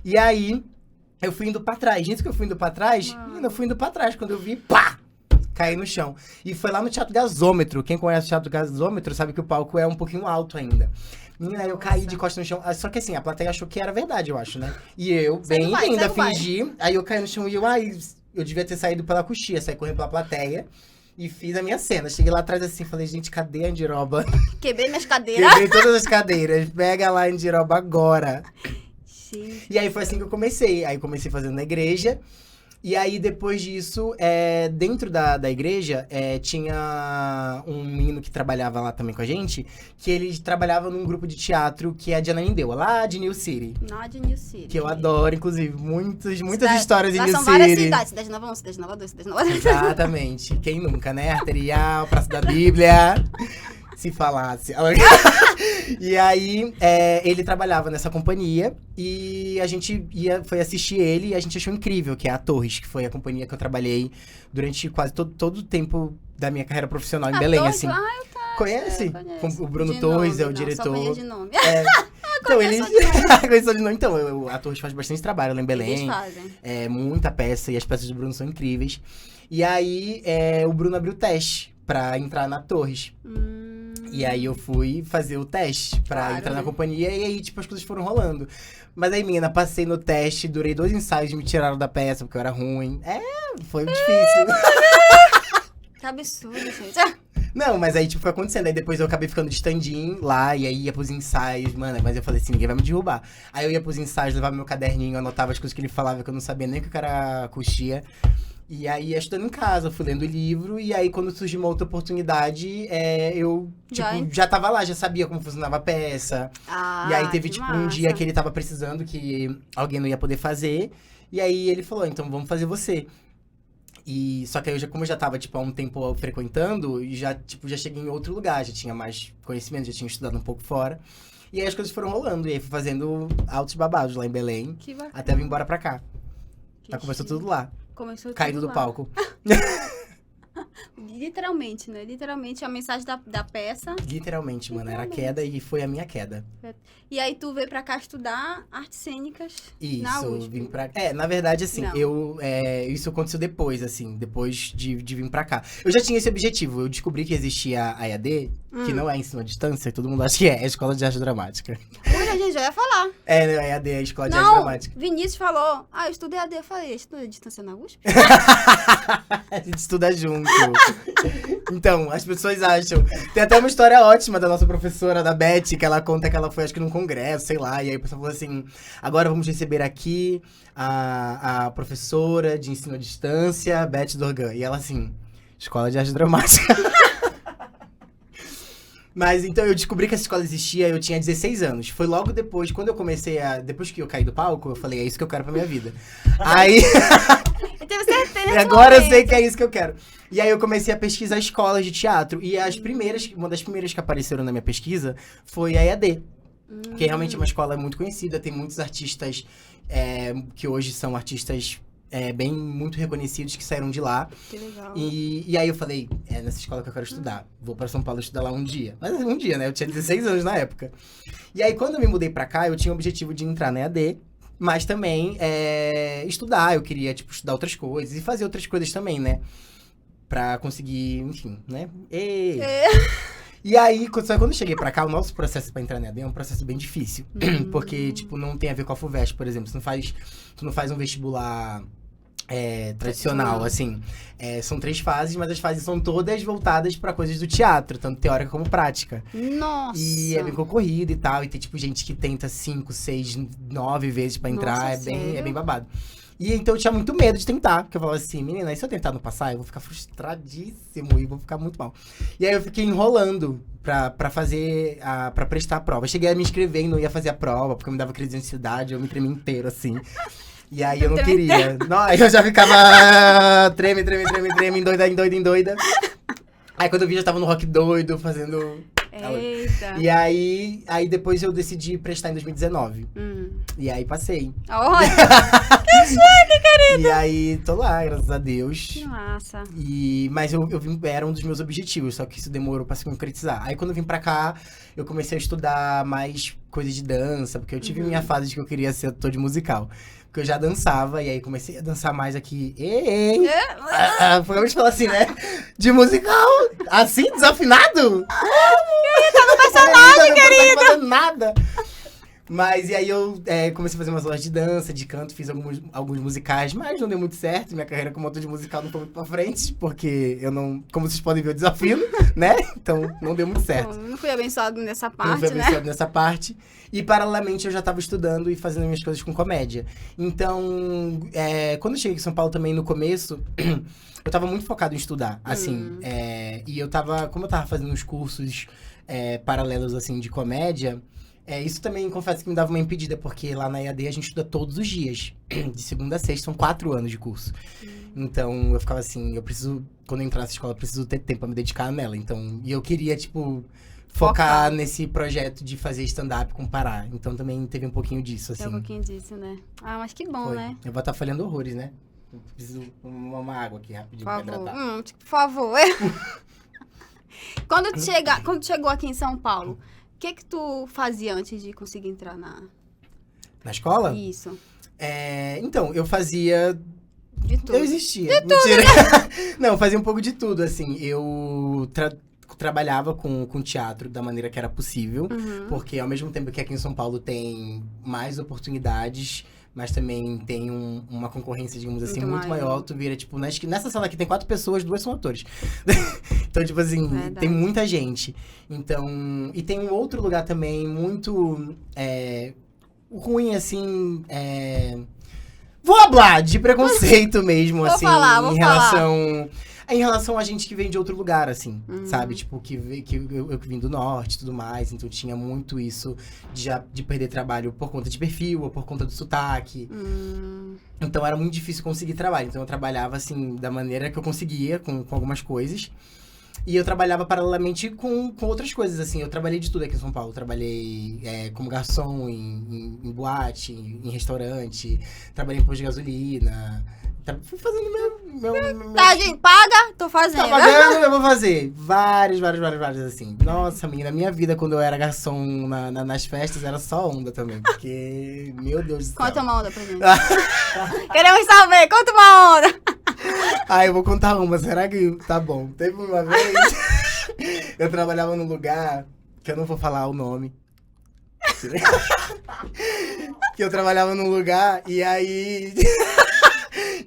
E aí eu fui indo pra trás. Gente, que eu fui indo pra trás, menina, eu fui indo pra trás. Quando eu vi, pá! caí no chão. E foi lá no Teatro Gasômetro. Quem conhece o Teatro Gasômetro sabe que o palco é um pouquinho alto ainda. Menina, eu caí de costas no chão. Só que assim, a plateia achou que era verdade, eu acho, né? E eu, bem linda, fingi. Aí eu caí no chão e eu devia ter saído pela coxia, saí correndo pela plateia. E fiz a minha cena. Cheguei lá atrás assim, falei, gente, cadê a Andiroba? Quebrei minhas cadeiras. Quebrei todas as cadeiras. Pega lá a Andiroba agora. Gente. E aí foi assim que eu comecei. Aí comecei fazendo na igreja. E aí, depois disso, dentro da igreja, tinha um menino que trabalhava lá também com a gente, que ele trabalhava num grupo de teatro que é de Ananindeua, lá de New City. Lá de New City. Que eu adoro, inclusive. Muitas histórias em lá New são City. várias cidades. Cidade Nova 1, Cidade Nova 2, Cidade Nova 3. Exatamente. Quem nunca, né? Arterial, Praça da Bíblia. Se falasse. E aí, ele trabalhava nessa companhia e a gente foi assistir ele e a gente achou incrível, que é a Torres, que foi a companhia que eu trabalhei durante quase todo o tempo da minha carreira profissional em Belém, Torres? assim. Conhece? Conheço. O Bruno De Torres nome, é o não, diretor. Só conheço de nome. Então, ele conheceu de nome. Então, a Torres faz bastante trabalho lá em Belém. Eles fazem. Muita peça e as peças do Bruno são incríveis. E aí, o Bruno abriu o teste pra entrar na Torres. E aí eu fui fazer o teste pra entrar na companhia e aí, tipo, as coisas foram rolando. Mas aí, menina, passei no teste, durei 2 ensaios e me tiraram da peça porque eu era ruim. Foi difícil. Que absurdo, gente. Não, mas aí, tipo, foi acontecendo. Aí depois eu acabei ficando de stand-in lá e aí ia pros ensaios, mano. Mas eu falei assim, ninguém vai me derrubar. Aí eu ia pros ensaios, levava meu caderninho, anotava as coisas que ele falava que eu não sabia nem o que era coxia. E aí, ia estudando em casa, fui lendo o livro, e aí, quando surgiu uma outra oportunidade, eu, tipo, já tava lá, já sabia como funcionava a peça. E aí, teve, tipo, um dia que ele tava precisando, que alguém não ia poder fazer, e aí ele falou, então, vamos fazer você. E, só que aí, como eu já tava, tipo, há um tempo frequentando, já cheguei em outro lugar, já tinha mais conhecimento, já tinha estudado um pouco fora. E aí, as coisas foram rolando, e aí, fui fazendo altos babados lá em Belém, até vir embora pra cá. Já começou tudo lá. Caído do palco. Literalmente, né? Literalmente a mensagem da peça. Literalmente, mano. Era a queda e foi a minha queda. E aí tu veio pra cá estudar artes cênicas na USP. Vim pra... na verdade, assim, isso aconteceu depois, assim, depois de vir pra cá. Eu já tinha esse objetivo. Eu descobri que existia a EAD, que não é ensino à distância, todo mundo acha que é a Escola de Arte Dramática. Olha, a gente já ia falar. A EAD é a Escola de Arte Dramática. Vinícius falou, eu estudei EAD. Eu falei, estuda à distância na USP? A gente estuda junto. Então, as pessoas acham. Tem até uma história ótima da nossa professora, da Beth, que ela conta que ela foi, acho que num congresso, sei lá. E aí a pessoa falou assim, agora vamos receber aqui a professora de ensino à distância, Beth Dorgan. E ela assim, Escola de Arte Dramática. Mas, então, eu descobri que essa escola existia, eu tinha 16 anos. Foi logo depois, quando eu comecei depois que eu caí do palco, eu falei, é isso que eu quero pra minha vida. Aí... Eu tenho certeza. Agora eu sei que é isso que eu quero. E aí eu comecei a pesquisar escolas de teatro. E uma das primeiras que apareceram na minha pesquisa foi a EAD. Que realmente é uma escola muito conhecida, tem muitos artistas que hoje são artistas muito reconhecidos que saíram de lá. Que legal. E aí eu falei, nessa escola que eu quero estudar. Vou pra São Paulo estudar lá um dia. Mas um dia, né? Eu tinha 16 anos na época. E aí quando eu me mudei pra cá, eu tinha o objetivo de entrar na EAD. Mas também estudar, eu queria, tipo, estudar outras coisas. E fazer outras coisas também, né? Pra conseguir, enfim, né? E aí, só que quando eu cheguei pra cá, o nosso processo pra entrar na EAD é um processo bem difícil. Porque, tipo, não tem a ver com a FUVEST, por exemplo. Tu não faz um vestibular tradicional, assim. São 3 fases, mas as fases são todas voltadas pra coisas do teatro, tanto teórica como prática. Nossa! E é bem concorrido e tal, e tem, tipo, gente que tenta 5, 6, 9 vezes pra entrar, Nossa, é bem babado. E então eu tinha muito medo de tentar, porque eu falava assim, menina, e se eu tentar não passar, eu vou ficar frustradíssimo e vou ficar muito mal. E aí eu fiquei enrolando pra fazer, pra prestar a prova. Eu cheguei a me inscrever e não ia fazer a prova, porque me dava crise de ansiedade, eu me tremi inteiro, assim. E aí eu não queria. Não, eu já ficava treme, endoida. Aí quando eu vi, já tava no Rock Doido, fazendo... Eita. E aí depois eu decidi prestar em 2019. E aí passei. Olha! Que chique, querida! E aí tô lá, graças a Deus. Que massa. Mas eu vim, era um dos meus objetivos, só que isso demorou pra se concretizar. Aí quando eu vim pra cá, eu comecei a estudar mais coisa de dança, porque eu tive minha fase de que eu queria ser ator de musical. Porque eu já dançava, e aí comecei a dançar mais aqui. Ei! Foi como a gente fala assim, né? De musical! Assim, desafinado? Tá no personagem, querida! Não fazendo nada! Mas, e aí eu comecei a fazer umas aulas de dança, de canto, fiz alguns musicais, mas não deu muito certo. Minha carreira como ator de musical não foi muito pra frente, porque eu não, como vocês podem ver, eu desafino, né? Então, não deu muito certo. Não fui abençoado nessa parte, Não fui né? abençoado nessa parte. E, paralelamente, eu já tava estudando e fazendo minhas coisas com comédia. Então, quando eu cheguei aqui em São Paulo também, no começo, eu tava muito focado em estudar, assim. E eu tava, como eu tava fazendo uns cursos paralelos, assim, de comédia... isso também, confesso que me dava uma impedida, porque lá na EAD a gente estuda todos os dias. De segunda a sexta, são 4 anos de curso. Então, eu ficava assim, quando eu entrar nessa escola, eu preciso ter tempo pra me dedicar nela. Então, e eu queria, tipo, focar nesse projeto de fazer stand-up com Pará. Então, também teve um pouquinho disso, assim. Tem um pouquinho disso, né? Ah, mas que bom, Foi. né? Eu vou estar falhando horrores, né? Eu preciso tomar uma água aqui, rapidinho, pra Por favor. hidratar. Por favor. Quando tu chegou aqui em São Paulo, o que tu fazia antes de conseguir entrar na... Na escola? Isso. Então, eu fazia... De tudo. Eu existia. De Mentira. Não, eu fazia um pouco de tudo, assim. Eu trabalhava com teatro da maneira que era possível. Porque ao mesmo tempo que aqui em São Paulo tem mais oportunidades, mas também tem uma concorrência, digamos assim, muito maior. Tu vira, tipo, nessa sala aqui tem 4 pessoas, 2 são atores. Então, tipo assim, tem muita gente. Então, e tem um outro lugar também muito ruim, assim, vou falar de preconceito mesmo, assim, em relação a gente que vem de outro lugar, assim, sabe? Tipo, eu que vim do norte e tudo mais, então tinha muito isso de perder trabalho por conta de perfil ou por conta do sotaque. Então era muito difícil conseguir trabalho. Então eu trabalhava, assim, da maneira que eu conseguia, com algumas coisas. E eu trabalhava paralelamente com outras coisas, assim. Eu trabalhei de tudo aqui em São Paulo. Trabalhei como garçom em boate, em restaurante. Trabalhei em posto de gasolina. Fui fazendo meu... Tadinho, paga, tô fazendo. Tá pagando, eu vou fazer. Vários, assim. Nossa, menina, minha vida quando eu era garçom nas festas era só onda também. Porque, meu Deus do céu. Conta uma onda pra gente. Queremos saber, conta uma onda. Eu vou contar uma, será que tá bom? Teve uma vez, eu trabalhava num lugar, que eu não vou falar o nome. Que eu trabalhava num lugar, e aí...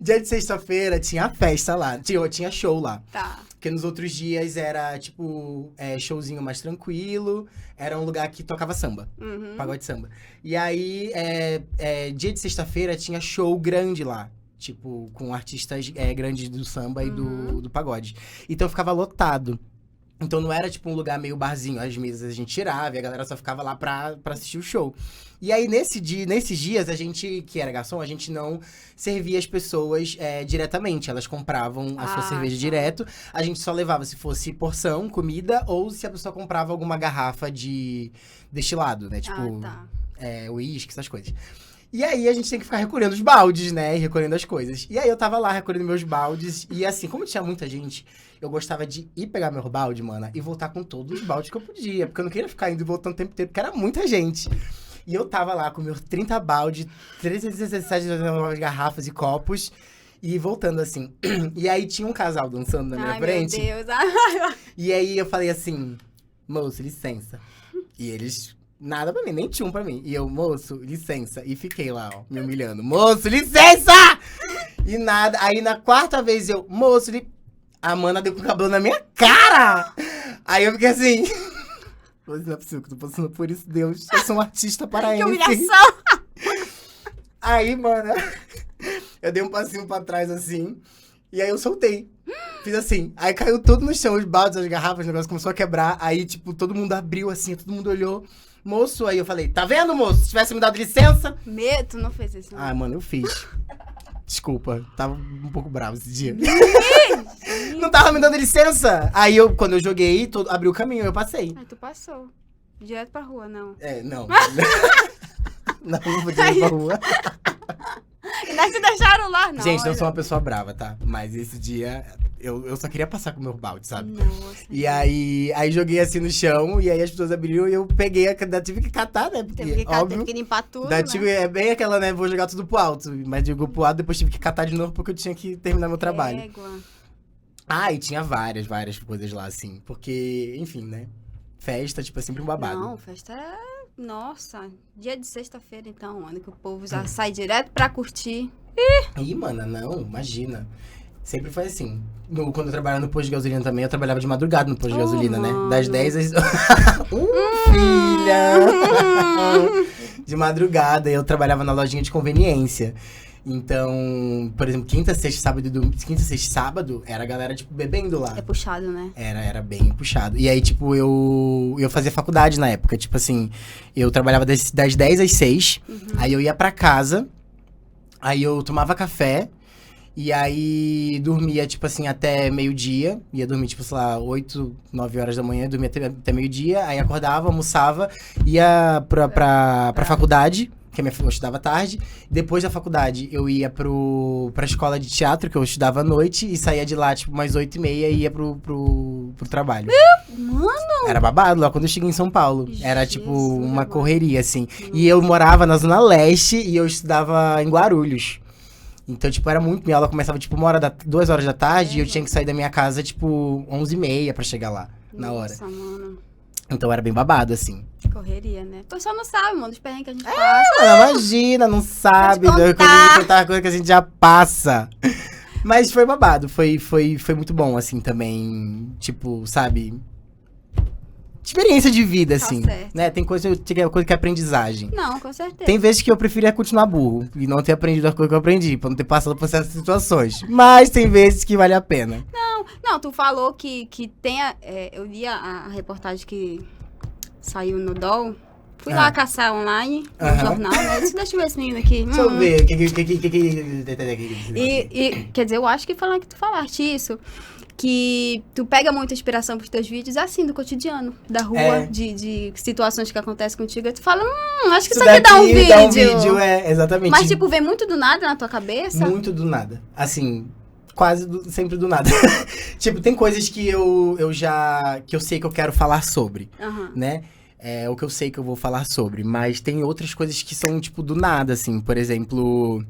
Dia de sexta-feira tinha festa lá, tinha show lá. Tá. Porque nos outros dias era, tipo, showzinho mais tranquilo. Era um lugar que tocava samba, pagode samba. E aí, dia de sexta-feira tinha show grande lá. Tipo, com artistas grandes do samba e do pagode. Então ficava lotado. Então não era tipo um lugar meio barzinho. As mesas a gente tirava e a galera só ficava lá pra assistir o show. E aí nesses dias, a gente, que era garçom, a gente não servia as pessoas diretamente. Elas compravam a sua cerveja direto. A gente só levava se fosse porção, comida, ou se a pessoa comprava alguma garrafa de destilado, né? Tipo, uísque, essas coisas. E aí, a gente tem que ficar recolhendo os baldes, né? E recolhendo as coisas. E aí, eu tava lá recolhendo meus baldes. E assim, como tinha muita gente, eu gostava de ir pegar meu balde, mana, e voltar com todos os baldes que eu podia. Porque eu não queria ficar indo e voltando o tempo inteiro, porque era muita gente. E eu tava lá com meus 30 baldes, 317 garrafas e copos. E voltando assim. E aí, tinha um casal dançando na minha frente. Meu Deus. E aí, eu falei assim, moço, licença. E eles... Nada pra mim, nem tinha um pra mim. E eu, moço, licença. E fiquei lá, ó, me humilhando. Moço, licença! E nada. Aí na 4ª vez eu, moço, a mana deu com o cabelo na minha cara! Aí eu fiquei assim. Não é possível que eu tô passando por isso, Deus. Eu sou um artista paraense. Que humilhação! Aí, mano, eu dei um passinho pra trás assim. E aí eu soltei. Fiz assim. Aí caiu tudo no chão, os baldes, as garrafas, o negócio começou a quebrar. Aí, tipo, todo mundo abriu assim, todo mundo olhou. Moço, aí eu falei, tá vendo, moço? Se tivesse me dado licença... Tu não fez isso, não. Mano, eu fiz. Desculpa, tava um pouco bravo esse dia. Não tava me dando licença. Aí, quando eu joguei, abriu o caminho, eu passei. Aí tu passou. Direto pra rua, não. Não. Não podia ir pra rua. Ainda se deixaram lá, não. Gente, não sou uma pessoa brava, tá? Mas esse dia eu só queria passar com o meu balde, sabe? Nossa. E aí joguei assim no chão, e aí as pessoas abriram e eu peguei, tive que catar, né? Porque, Teve que, óbvio, teve que limpar tudo, daí, né? tipo, é bem aquela, né? Vou jogar tudo pro alto. Mas jogou pro alto, depois tive que catar de novo porque eu tinha que terminar meu trabalho. Égua. Ah, e tinha várias coisas lá, assim. Porque, enfim, né? Festa, tipo, é sempre um babado. Não, festa é... Nossa, dia de sexta-feira, então, mano, que o povo já sai direto pra curtir. Ih, mana, não, imagina. Sempre foi assim. Quando eu trabalhava no posto de gasolina também, eu trabalhava de madrugada no posto de gasolina, né? Mano. Das 10 às... filha! De madrugada, eu trabalhava na lojinha de conveniência. Então, por exemplo, quinta, sexta, sábado, era a galera, tipo, bebendo lá. É puxado, né? Era bem puxado. E aí, tipo, eu fazia faculdade na época. Tipo assim, eu trabalhava das 10 às 6. Aí eu ia pra casa. Aí eu tomava café. E aí dormia, tipo assim, até meio-dia. Ia dormir, tipo, sei lá, 8, 9 horas da manhã. Dormia até meio-dia. Aí acordava, almoçava. Ia pra faculdade. Que eu estudava tarde. Depois da faculdade, eu ia pra escola de teatro, que eu estudava à noite. E saía de lá, tipo, umas 8h30 e ia pro trabalho. Mano! Era babado lá quando eu cheguei em São Paulo. Era, tipo, Jesus, uma amado. correria, assim. E eu morava na Zona Leste e eu estudava em Guarulhos. Então, tipo, era muito... Minha aula começava, tipo, 2 horas da tarde. E eu tinha que sair da minha casa, tipo, 11h30 pra chegar lá, na hora. Nossa, mano. Então, era bem babado, assim. Correria, né? O pessoal não sabe, mano, dos perrengues que a gente passa. Mano, imagina, não sabe. Pode Eu contar. contar coisa que a gente já passa. Mas foi babado. Foi muito bom, assim, também. Tipo, sabe? Experiência de vida, Tá assim. certo. Né? Tem coisa que é aprendizagem. Não, com certeza. Tem vezes que eu preferia continuar burro e não ter aprendido a coisa que eu aprendi, pra não ter passado por certas situações. Mas tem vezes que vale a pena. Não, tu falou que tem eu li a reportagem que saiu no DOL. Fui lá caçar online, no Aham. jornal, né? Deixa eu ver esse menino aqui. Deixa eu ver. E, quer dizer, eu acho que falando que tu falaste isso, que tu pega muita inspiração pros teus vídeos, assim, do cotidiano, da rua, É. de situações que acontecem contigo. Aí tu fala, acho que Isso isso aqui dá um daqui vídeo. dá um vídeo, exatamente. Mas, tipo, vem muito do nada na tua cabeça? Muito do nada. Assim, quase sempre do nada. Tipo, tem coisas que eu sei que eu quero falar sobre, Aham. né? É o que eu sei que eu vou falar sobre. Mas tem outras coisas que são, tipo, do nada, assim. Por exemplo,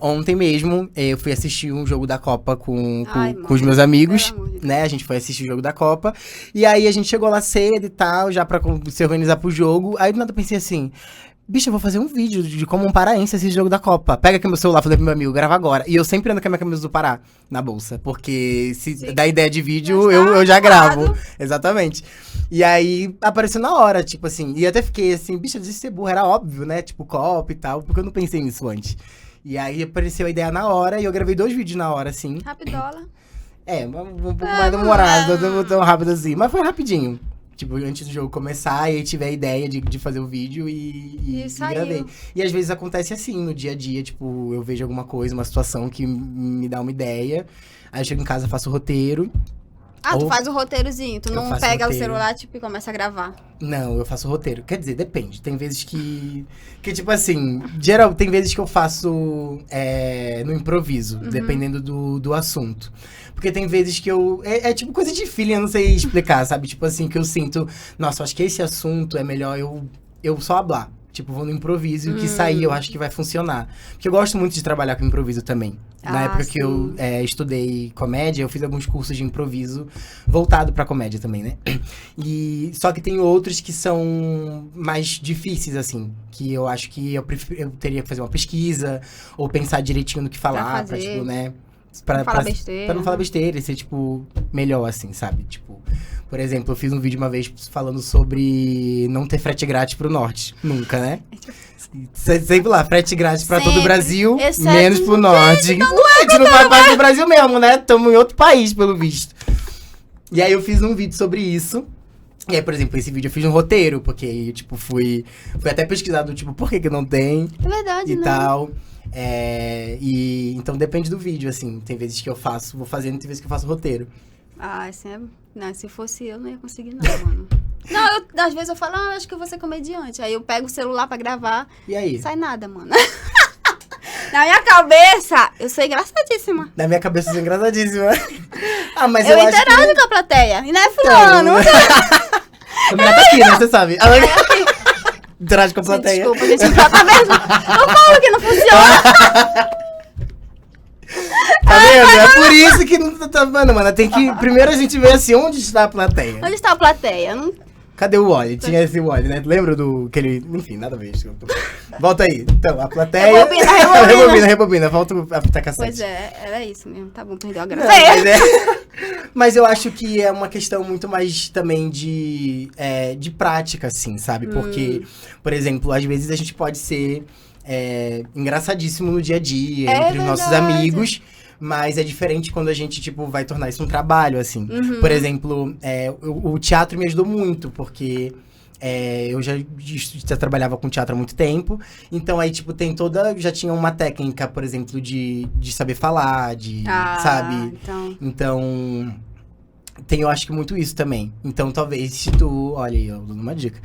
ontem mesmo eu fui assistir um jogo da Copa com os meus amigos, Pelo amor de Deus. né? A gente foi assistir o jogo da Copa. E aí a gente chegou lá cedo e tal, já pra se organizar pro jogo. Aí do nada eu pensei assim... Bicho, eu vou fazer um vídeo de como um paraense assiste o jogo da Copa. Pega aqui meu celular, falei pro meu amigo, grava agora. E eu sempre ando com a minha camisa do Pará na bolsa. Porque se Sim. dá ideia de vídeo, Já está eu já gravo. arrumado. Exatamente. E aí, apareceu na hora, tipo assim. E até fiquei assim, bicho, de ser burro, era óbvio, né? Tipo, Copa e tal, porque eu não pensei nisso antes. E aí, apareceu a ideia na hora e eu gravei 2 vídeos na hora, assim. Rapidola. Um pouco mais demorado, não tão rápido assim. Mas foi rapidinho. Tipo, antes do jogo começar, e aí tive a ideia de fazer o vídeo e saiu. gravei. E às vezes acontece assim, no dia a dia, tipo, eu vejo alguma coisa, uma situação que me dá uma ideia. Aí eu chego em casa, faço o roteiro. Ah, tu Ou- faz o roteirozinho, tu Eu não faço pega o roteiro. celular, tipo, e começa a gravar. Não, eu faço roteiro. Quer dizer, depende. Tem vezes que tipo assim, tem vezes que eu faço no improviso, dependendo do assunto. Porque tem vezes que é tipo coisa de feeling, eu não sei explicar, sabe? Tipo assim, que eu sinto, nossa, acho que esse assunto é melhor eu só hablar. Tipo, vou no improviso e o que sair eu acho que vai funcionar. Porque eu gosto muito de trabalhar com improviso também. Na Ah, época que eu estudei comédia, eu fiz alguns cursos de improviso voltado pra comédia também, né? E só que tem outros que são mais difíceis, assim. Que eu acho que eu teria que fazer uma pesquisa, ou pensar direitinho no que falar, pra fazer. tipo, né? Não fala besteira. Pra não falar besteira e ser, tipo, melhor, assim, sabe? Tipo, por exemplo, eu fiz um vídeo uma vez falando sobre não ter frete grátis pro norte. Nunca, né? Sempre lá, frete grátis pra todo o Sempre. Brasil, Exceto menos pro norte. Não é, a gente não faz parte do Brasil mesmo, né? Tamo em outro país, pelo visto. E aí eu fiz um vídeo sobre isso. E aí, por exemplo, esse vídeo eu fiz um roteiro, porque eu, tipo, fui até pesquisado, tipo, por que não tem É verdade, e né? tal. Então depende do vídeo, assim. Tem vezes que eu vou fazendo, tem vezes que eu faço roteiro. Ah, assim não, se fosse eu, não ia conseguir não, mano. Não, às vezes eu falo, acho que eu vou ser comediante. Aí eu pego o celular pra gravar, E aí? sai nada, mano. Na minha cabeça, eu sou engraçadíssima. Na minha cabeça, eu sou engraçadíssima. Ah, mas eu eu acho interajo que... com a plateia. E não é fulano. A mulher tá aqui, né? Você sabe. Interage com a plateia. Desculpa, gente. Tá vendo? Eu falo que não funciona. Tá vendo? É por isso que não tá vendo, mano. Tem que... Primeiro a gente vê assim, onde está a plateia? Onde está a plateia? Não... Cadê o Wally? Tinha esse Wally, né? Lembra do... Aquele... Enfim, nada a ver. Volta aí. Então, a plateia... Rebobina. Volta a fita cassete. Pois é, era isso mesmo. Tá bom, perdeu a graça. Mas eu acho que é uma questão muito mais também de prática, assim, sabe? Porque, por exemplo, às vezes a gente pode ser engraçadíssimo no dia a dia, entre os nossos amigos, mas é diferente quando a gente, tipo, vai tornar isso um trabalho, assim. Uhum. Por exemplo, o teatro me ajudou muito, porque... eu já trabalhava com teatro há muito tempo, então aí, tipo, já tinha uma técnica, por exemplo, de saber falar, sabe? Então, tem, eu acho que muito isso também. Então, talvez, se tu... Olha aí, eu dou uma dica.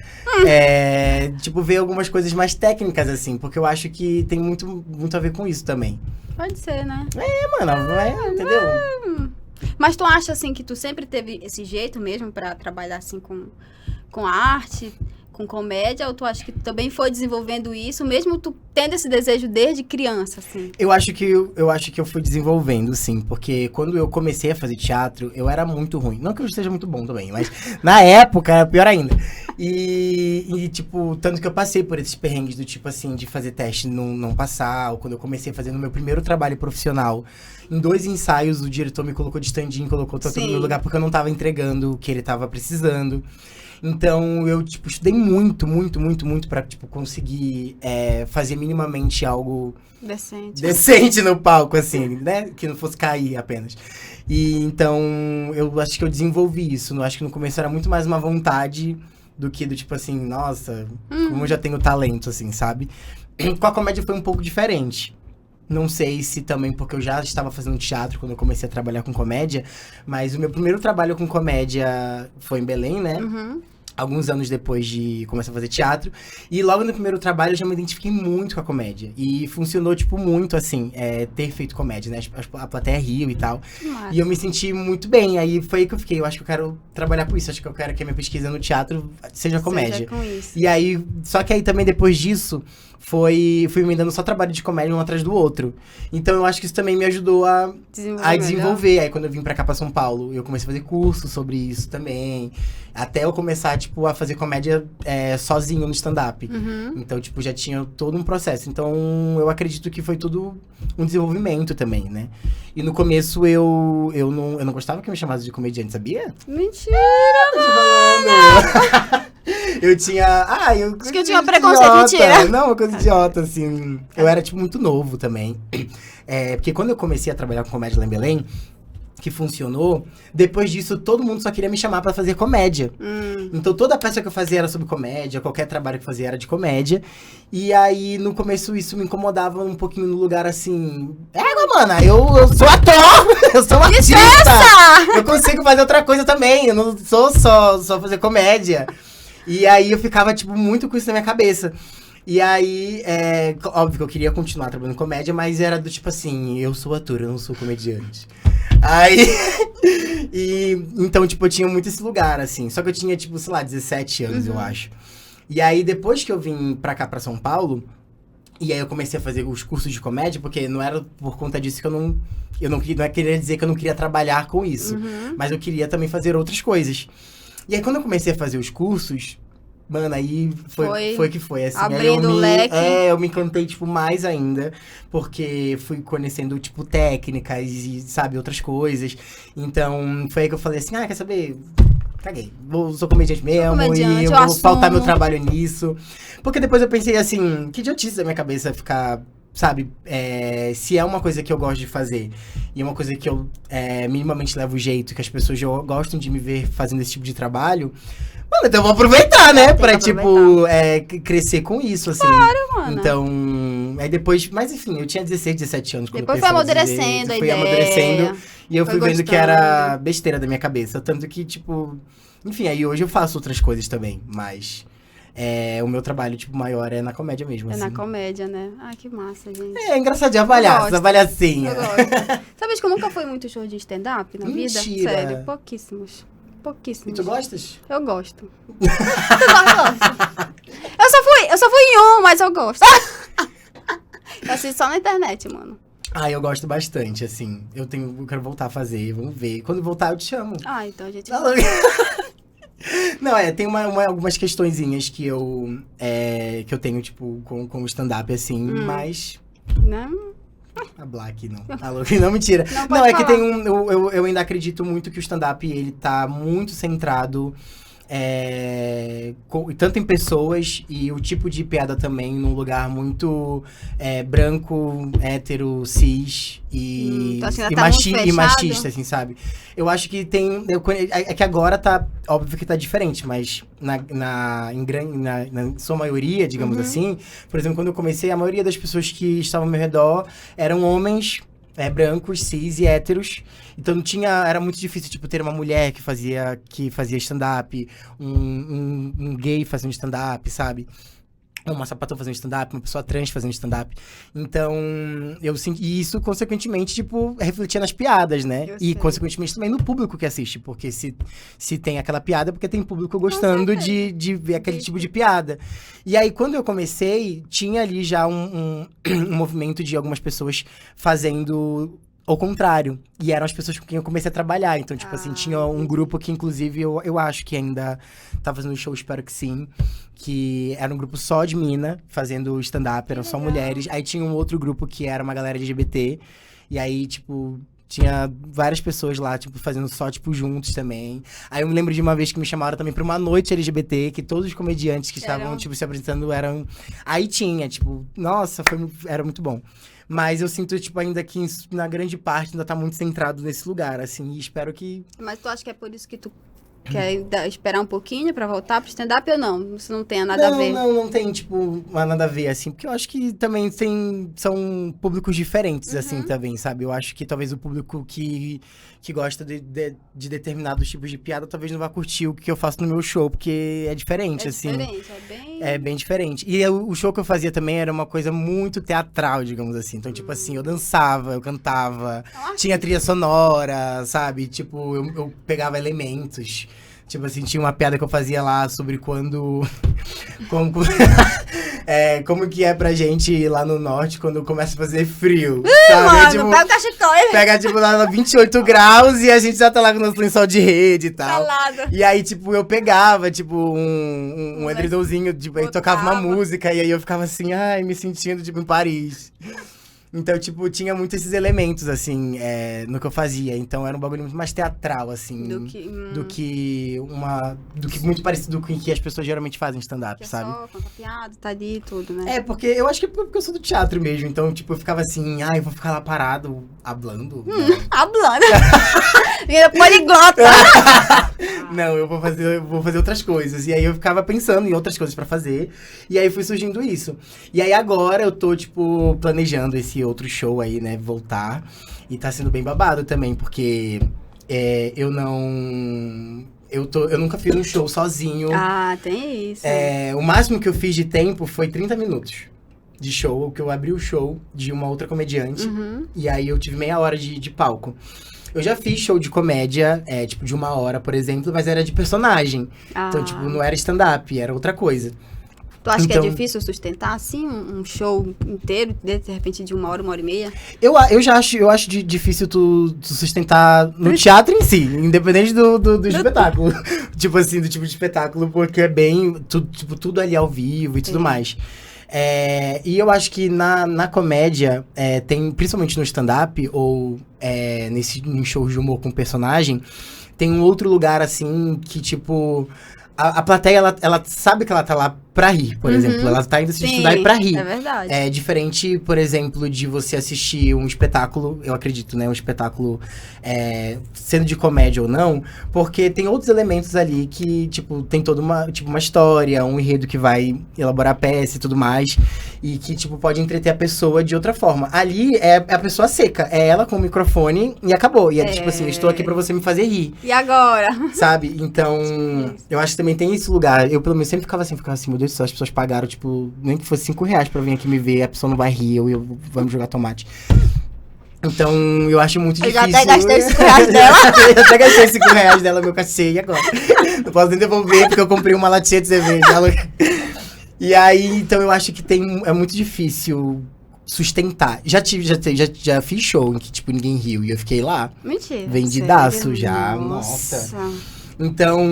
Tipo, ver algumas coisas mais técnicas, assim, porque eu acho que tem muito, muito a ver com isso também. Pode ser, né? Mano, entendeu? Mas tu acha, assim, que tu sempre teve esse jeito mesmo pra trabalhar, assim, com arte, com comédia? Ou tu acha que tu também foi desenvolvendo isso, mesmo tu tendo esse desejo desde criança, assim? Eu acho que eu fui desenvolvendo, sim. Porque quando eu comecei a fazer teatro, eu era muito ruim. Não que eu esteja muito bom também, mas na época era pior ainda. E tipo, tanto que eu passei por esses perrengues do tipo assim, de fazer teste e não passar. Ou quando eu comecei a fazer no meu primeiro trabalho profissional, em 2 ensaios, o diretor me colocou de stand-in, colocou todo no meu lugar, porque eu não tava entregando o que ele tava precisando. Então, eu, tipo, estudei muito pra, tipo, conseguir fazer minimamente algo... Decente no palco, assim, né? Que não fosse cair apenas. E, então, eu acho que eu desenvolvi isso. Eu acho que no começo era muito mais uma vontade do que do tipo assim, nossa, como eu já tenho talento, assim, sabe? Com a comédia foi um pouco diferente. Não sei se também porque eu já estava fazendo teatro quando eu comecei a trabalhar com comédia, mas o meu primeiro trabalho com comédia foi em Belém, né? Uhum. Alguns anos depois de começar a fazer teatro. E logo no primeiro trabalho eu já me identifiquei muito com a comédia. E funcionou, tipo, muito, assim, ter feito comédia, né? A plateia riu e tal. Nossa. E eu me senti muito bem. Aí foi aí que eu fiquei, eu acho que eu quero trabalhar com isso. Acho que eu quero que a minha pesquisa no teatro seja comédia. Seja com isso. E aí, só que aí também depois disso... fui me dando só trabalho de comédia um atrás do outro. Então, eu acho que isso também me ajudou a desenvolver. Aí, quando eu vim pra cá, pra São Paulo, eu comecei a fazer curso sobre isso também. Até eu começar, tipo, a fazer comédia sozinho no stand-up. Uhum. Então, tipo, já tinha todo um processo. Então, eu acredito que foi tudo um desenvolvimento também, né? E no começo, eu não gostava que me chamassem de comediante, sabia? Mentira, mano! Eu tinha... Acho que eu tinha preconceito, mentira. Não, uma coisa idiota, assim. Eu era, tipo, muito novo também. Porque quando eu comecei a trabalhar com comédia lá em Belém, que funcionou, depois disso, todo mundo só queria me chamar pra fazer comédia. Então, toda peça que eu fazia era sobre comédia, qualquer trabalho que eu fazia era de comédia. E aí, no começo, isso me incomodava um pouquinho no lugar, assim... Mana, eu sou ator! Eu sou artista! Eu consigo fazer outra coisa também, eu não sou só fazer comédia. E aí eu ficava, tipo, muito com isso na minha cabeça. E aí, óbvio que eu queria continuar trabalhando em comédia, mas era do tipo assim, eu sou ator, eu não sou comediante. Aí, então, tipo, eu tinha muito esse lugar, assim. Só que eu tinha, tipo, sei lá, 17 anos, eu acho. E aí, depois que eu vim pra cá, pra São Paulo, e aí eu comecei a fazer os cursos de comédia, porque não era por conta disso que não queria dizer que eu não queria trabalhar com isso. Mas eu queria também fazer outras coisas. E aí, quando eu comecei a fazer os cursos, mano, aí foi que foi, assim. Abrindo o leque. Eu me encantei, tipo, mais ainda, porque fui conhecendo, tipo, técnicas e, sabe, outras coisas. Então, foi aí que eu falei assim, quer saber? Caguei. Sou comediante mesmo e eu vou pautar meu trabalho nisso. Porque depois eu pensei assim, que idiotice da minha cabeça ficar... Sabe, se é uma coisa que eu gosto de fazer e é uma coisa que eu minimamente levo jeito, que as pessoas gostam de me ver fazendo esse tipo de trabalho, mano, então eu vou aproveitar, né? Pra, tipo, crescer com isso, assim. Claro, mano. Então, aí depois... Mas, enfim, eu tinha 16, 17 anos. Depois foi amadurecendo a ideia. Fui amadurecendo e eu fui vendo que era besteira da minha cabeça. Tanto que, tipo... Enfim, aí hoje eu faço outras coisas também, mas... o meu trabalho, tipo, maior é na comédia mesmo, É assim. na comédia, né? Ai, que massa, gente. É engraçadinho a palhaça, a palhacinha. Eu gosto. Sabe que eu nunca fui muito show de stand-up na vida? Mentira. Sério, pouquíssimos. E Pouquíssimos. tu gostas? Eu gosto. Tu gosta? Eu só fui em um, mas eu gosto. Eu assisto só na internet, mano. Ah, eu gosto bastante, assim. Eu quero voltar a fazer, vamos ver. Quando voltar, eu te chamo. Ah, então a gente... Tá louco? Não, tem algumas questõezinhas que eu tenho, tipo, com o stand-up, assim, mas... Não? A Black, não. Tá louco? Não, mentira. Não, Não, pode é que falar. tem eu ainda acredito muito que o stand-up, ele tá muito centrado... tanto em pessoas e o tipo de piada também num lugar muito branco, hétero, cis e, tu acha que e, ainda tá muito e fechado? machista, assim, sabe? Eu acho que é que agora tá, óbvio que tá diferente, mas na sua maioria, digamos assim, por exemplo, quando eu comecei, a maioria das pessoas que estavam ao meu redor eram homens brancos, cis e héteros. Então era muito difícil, tipo, ter uma mulher que fazia stand-up, um gay fazendo stand-up, sabe? Uma sapatão fazendo stand-up, uma pessoa trans fazendo stand-up. Então, eu senti... E isso, consequentemente, tipo, refletia nas piadas, né? Eu E, sei. consequentemente, também no público que assiste. Porque se tem aquela piada, é porque tem público gostando de ver aquele tipo de piada. E aí, quando eu comecei, tinha ali já um movimento de algumas pessoas fazendo... ao contrário. E eram as pessoas com quem eu comecei a trabalhar. Então, tipo assim, tinha um grupo que, inclusive, eu acho que ainda tá fazendo show, espero que sim. Que era um grupo só de mina, fazendo stand-up, eram só mulheres. Aí tinha um outro grupo que era uma galera LGBT. E aí, tipo... Tinha várias pessoas lá, tipo, fazendo só, tipo, juntos também. Aí eu me lembro de uma vez que me chamaram também pra uma noite LGBT, que todos os comediantes que estavam, tipo, se apresentando eram... Aí tinha, tipo, nossa, era muito bom. Mas eu sinto, tipo, ainda que na grande parte ainda tá muito centrado nesse lugar, assim. E espero que... Mas tu acha que é por isso que tu quer esperar um pouquinho pra voltar pro stand-up ou não? Isso não tem nada a ver? Não tem, tipo, nada a ver, assim. Porque eu acho que também são públicos diferentes, assim, também, sabe? Eu acho que talvez o público que gosta de determinados tipos de piada, talvez não vá curtir o que eu faço no meu show, porque é diferente, assim. É bem diferente. E o show que eu fazia também era uma coisa muito teatral, digamos assim. Então, tipo assim, eu dançava, eu cantava, tinha trilha sonora, sabe? Tipo, eu pegava elementos. Tipo assim, tinha uma piada que eu fazia lá sobre quando... como que é pra gente ir lá no norte quando começa a fazer frio, sabe? Mano, Tipo, pega o cachecol. pega, tipo, lá 28 graus e a gente já tá lá com o nosso lençol de rede e tal. Calada. E aí, tipo, eu pegava, tipo, um edredomzinho, tipo, aí tocava uma música e aí eu ficava assim, ai, me sentindo, tipo, em Paris. Então, tipo, tinha muito esses elementos, assim, no que eu fazia. Então, era um bagulho muito mais teatral, assim, do que muito parecido com o que as pessoas geralmente fazem stand-up, sabe? Só conta piada, tá ali e tudo, né? Porque eu acho que é porque eu sou do teatro mesmo. Então, tipo, eu ficava assim, ai, eu vou ficar lá parado, hablando. Hablando. Menina poliglota. Não, eu vou fazer outras coisas. E aí eu ficava pensando em outras coisas pra fazer. E aí foi surgindo isso. E aí agora eu tô, tipo, planejando esse outro show aí, né? Voltar. E tá sendo bem babado também, porque eu nunca fiz um show sozinho. Ah, tem isso. O máximo que eu fiz de tempo foi 30 minutos de show, que eu abri o show de uma outra comediante. E aí eu tive meia hora de palco. Eu já fiz show de comédia, tipo, de 1 hora, por exemplo, mas era de personagem. Então, tipo, não era stand-up, era outra coisa. Tu acha que é Então- difícil sustentar, assim, um show inteiro, de repente, de 1 hora, 1 hora e meia? Eu acho difícil tu sustentar no teatro em si, independente do espetáculo. Tipo assim, do tipo de espetáculo, porque é bem, tudo ali ao vivo e tudo mais. E eu acho que na comédia, tem, principalmente no stand-up, ou em shows de humor com personagem, tem um outro lugar, assim, que, tipo... A plateia, ela sabe que ela tá lá pra rir, por exemplo. Ela tá indo assistir stand-up pra rir. É verdade. É diferente, por exemplo, de você assistir um espetáculo, eu acredito, né? Um espetáculo sendo de comédia ou não, porque tem outros elementos ali que, tipo, tem toda uma história, um enredo que vai elaborar a peça e tudo mais, e que, tipo, pode entreter a pessoa de outra forma. Ali é a pessoa seca, é ela com o microfone e acabou. E é tipo assim, eu estou aqui pra você me fazer rir. E agora? Sabe? Então, eu acho que também tem esse lugar. Eu, pelo menos, sempre ficava assim, meu Deus, amigos, as pessoas pagaram, tipo, nem que fosse R$5 pra vir aqui me ver, a pessoa não vai rir, eu vamos jogar tomate. Então, eu acho muito difícil. Eu já até gastei R$5 dela. Eu até gastei R$5 dela, meu cachê, e agora? Não posso nem devolver, porque eu comprei uma latinha de cerveja. E aí, então, eu acho que é muito difícil sustentar. Já fiz show em que, tipo, ninguém riu, e eu fiquei lá. Mentira. Vendidaço sério? já, nossa. Então,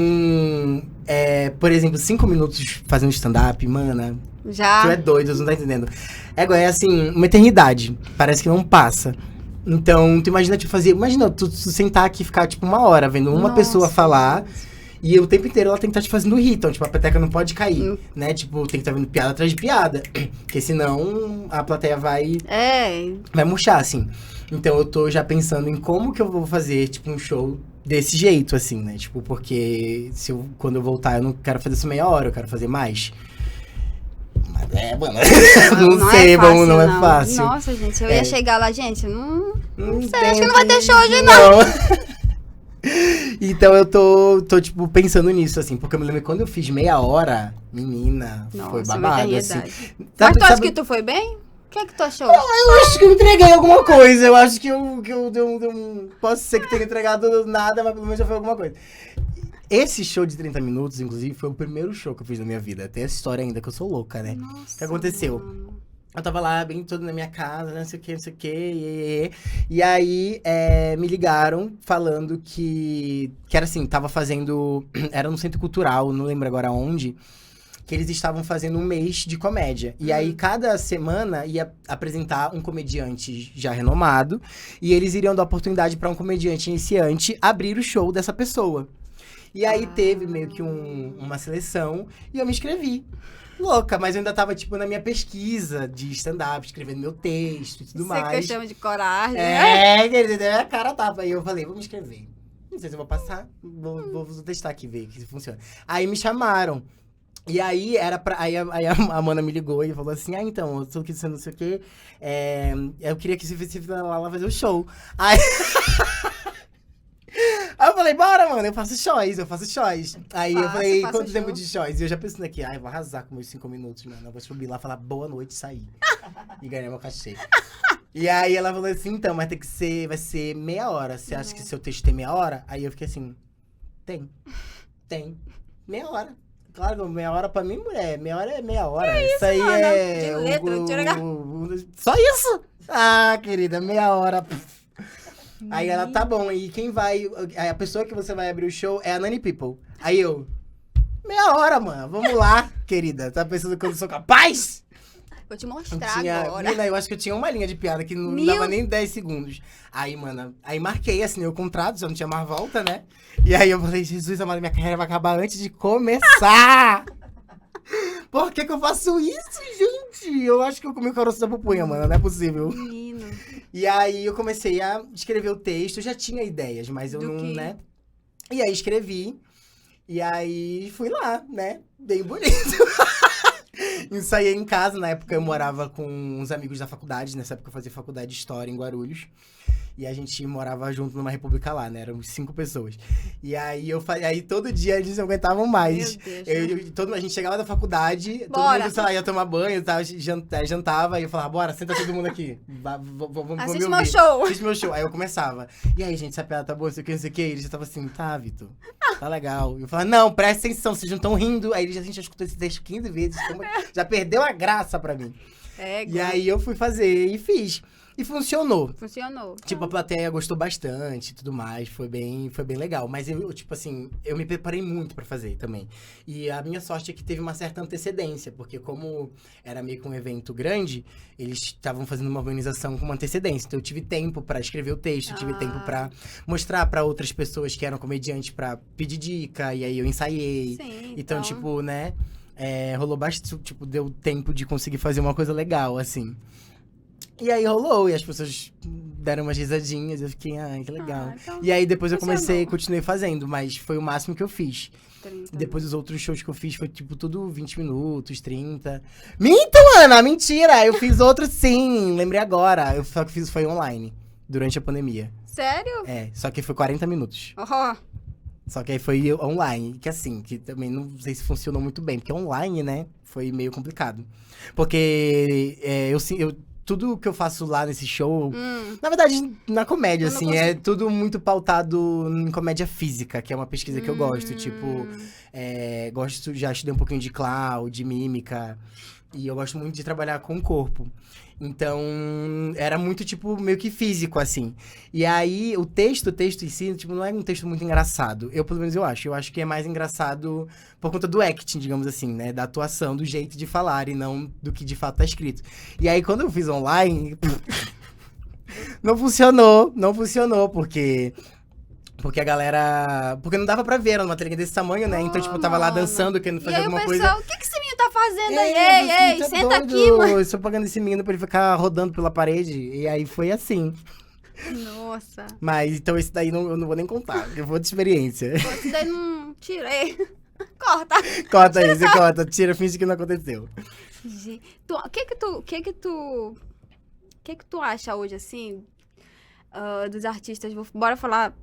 por exemplo, 5 minutos fazendo stand-up, mana, Já. tu é doido, você não tá entendendo. É assim, uma eternidade, parece que não passa. Então, tu imagina, tipo, imagina tu sentar aqui e ficar, tipo, 1 hora vendo uma pessoa falar, e o tempo inteiro ela tem que estar te fazendo rir, então, tipo, a peteca não pode cair, né? Tipo, tem que estar vendo piada atrás de piada, porque senão a plateia vai murchar, assim. Então, eu tô já pensando em como que eu vou fazer, tipo, um show desse jeito, assim, né? Tipo, porque quando eu voltar, eu não quero fazer isso 30 minutos, eu quero fazer mais. Mas mano, não sei, fácil, não é fácil. Nossa, gente, eu ia chegar lá, gente, não sei, acho tem, que não vai ter show hoje, não. Então eu tô, tipo, pensando nisso, assim, porque eu me lembro que quando eu fiz 30 minutos, menina, Nossa, foi babado, assim. Mas tu acha que tu foi bem? O que é que tu achou? Eu acho que eu entreguei alguma coisa, eu acho que eu dei um... Posso ser que tenha entregado nada, mas pelo menos já foi alguma coisa. Esse show de 30 minutos, inclusive, foi o primeiro show que eu fiz na minha vida. Tem essa história ainda, que eu sou louca, né? Nossa, o que aconteceu? Mano. Eu tava lá, bem todo na minha casa, não sei o que, e aí, me ligaram falando que era assim, tava fazendo... Era no Centro Cultural, não lembro agora onde, que eles estavam fazendo um mês de comédia. E aí, cada semana, ia apresentar um comediante já renomado, e eles iriam dar oportunidade pra um comediante iniciante abrir o show dessa pessoa. E aí, teve meio que uma seleção, e eu me inscrevi. Louca, mas eu ainda tava, tipo, na minha pesquisa de stand-up, escrevendo meu texto e tudo mais. Você que eu chamo de coragem. Querida, a cara tava. Aí eu falei, vou me inscrever. Não sei se eu vou passar, vou testar aqui, ver se funciona. Aí me chamaram. E aí, aí a Amanda me ligou e falou assim, então, eu tô aqui dizendo não sei o quê, eu queria que você fosse lá fazer o show. Aí... Aí eu falei, bora, mano, eu faço shows. Aí eu falei, quanto tempo de shows? E eu já pensando aqui, eu vou arrasar com meus 5 minutos, mano. Eu vou subir lá, falar boa noite e sair. E ganhar meu cachê. E aí ela falou assim, então, mas vai ser 30 minutos. Você acha que seu texto tem 30 minutos? Aí eu fiquei assim, tem. 30 minutos. Claro, 30 minutos pra mim, mulher, 30 minutos é 30 minutos. Isso aí mano, é... de letra, só isso? Ah, querida, 30 minutos. Aí ela, tá bom, e quem vai... A pessoa que você vai abrir o show é a Nani People. Aí eu... 30 minutos, mano. Vamos lá, querida. Tá pensando que eu sou capaz? Vou te mostrar agora. Menina, eu acho que eu tinha uma linha de piada que não dava nem 10 segundos. Aí, mano... Aí marquei, assinei o contrato, já não tinha mais volta, né? E aí eu falei, Jesus, amado, minha carreira vai acabar antes de começar. Por que eu faço isso, gente? Eu acho que eu comi o caroço da pupunha, mano. Não é possível. Menino. E aí eu comecei a escrever o texto. Eu já tinha ideias, mas eu não, né? E aí escrevi. E aí fui lá, né? Bem bonito. Ensaiei em casa. Na época eu morava com uns amigos da faculdade. Nessa época eu fazia faculdade de História em Guarulhos. E a gente morava junto numa república lá, né? Éramos 5 pessoas. E aí aí todo dia eles não aguentavam mais. A gente chegava da faculdade, todo mundo, sei lá, ia tomar banho, tava, jantava, e eu falava, bora, senta todo mundo aqui. Vamos assiste meu show. Assiste meu show. Aí eu começava. E aí, gente, essa piada tá boa, não sei o que. E eles já estavam assim, tá, Vitor, tá legal. E eu falava, não, presta atenção, vocês não estão rindo. Aí a gente já escutou esse texto 15 vezes, já perdeu a graça pra mim. E aí eu fui fazer e fiz. E funcionou. Tipo, a plateia gostou bastante e tudo mais. Foi bem legal. Mas eu, tipo assim, eu me preparei muito pra fazer também. E a minha sorte é que teve uma certa antecedência. Porque como era meio que um evento grande, eles estavam fazendo uma organização com uma antecedência. Então eu tive tempo pra escrever o texto. Tive tempo pra mostrar pra outras pessoas que eram comediantes pra pedir dica. E aí eu ensaiei. Sim, então, tipo, né? Rolou bastante, tipo, deu tempo de conseguir fazer uma coisa legal, assim. E aí rolou, e as pessoas deram umas risadinhas, eu fiquei, que legal. Então e aí depois eu continuei fazendo, mas foi o máximo que eu fiz. 30. E depois os outros shows que eu fiz foi tipo tudo 20 minutos, 30. Minto, Ana, mentira! Eu fiz outro sim, lembrei agora. Só que foi online, durante a pandemia. Sério? Só que foi 40 minutos. Só que aí foi online, que assim, que também não sei se funcionou muito bem, porque online, né, foi meio complicado. Porque tudo que eu faço lá nesse show, na verdade, na comédia, Eu não assim, é tudo muito pautado em comédia física, que é uma pesquisa que eu gosto. Tipo, já estudei um pouquinho de clown, de mímica, e eu gosto muito de trabalhar com o corpo. Então, era muito, tipo, meio que físico, assim. E aí, o texto em si, tipo, não é um texto muito engraçado. Pelo menos, eu acho. Eu acho que é mais engraçado por conta do acting, digamos assim, né? Da atuação, do jeito de falar, e não do que de fato tá escrito. E aí, quando eu fiz online, não funcionou, porque a galera... Porque não dava pra ver, era uma telinha desse tamanho, né? Então, tipo, eu tava lá dançando, querendo fazer alguma coisa. E aí o pessoal, o que esse menino tá fazendo aí? Ei, tá senta doido. aqui, mano. Eu estou pagando esse menino pra ele ficar rodando pela parede. E aí foi assim. Nossa. Mas, então, esse daí eu não vou nem contar. Eu vou de experiência. Pô, esse daí não... Tirei. Corta. Corta aí, você corta. Tira, finge que não aconteceu. O que que tu acha hoje, assim, dos artistas? Bora falar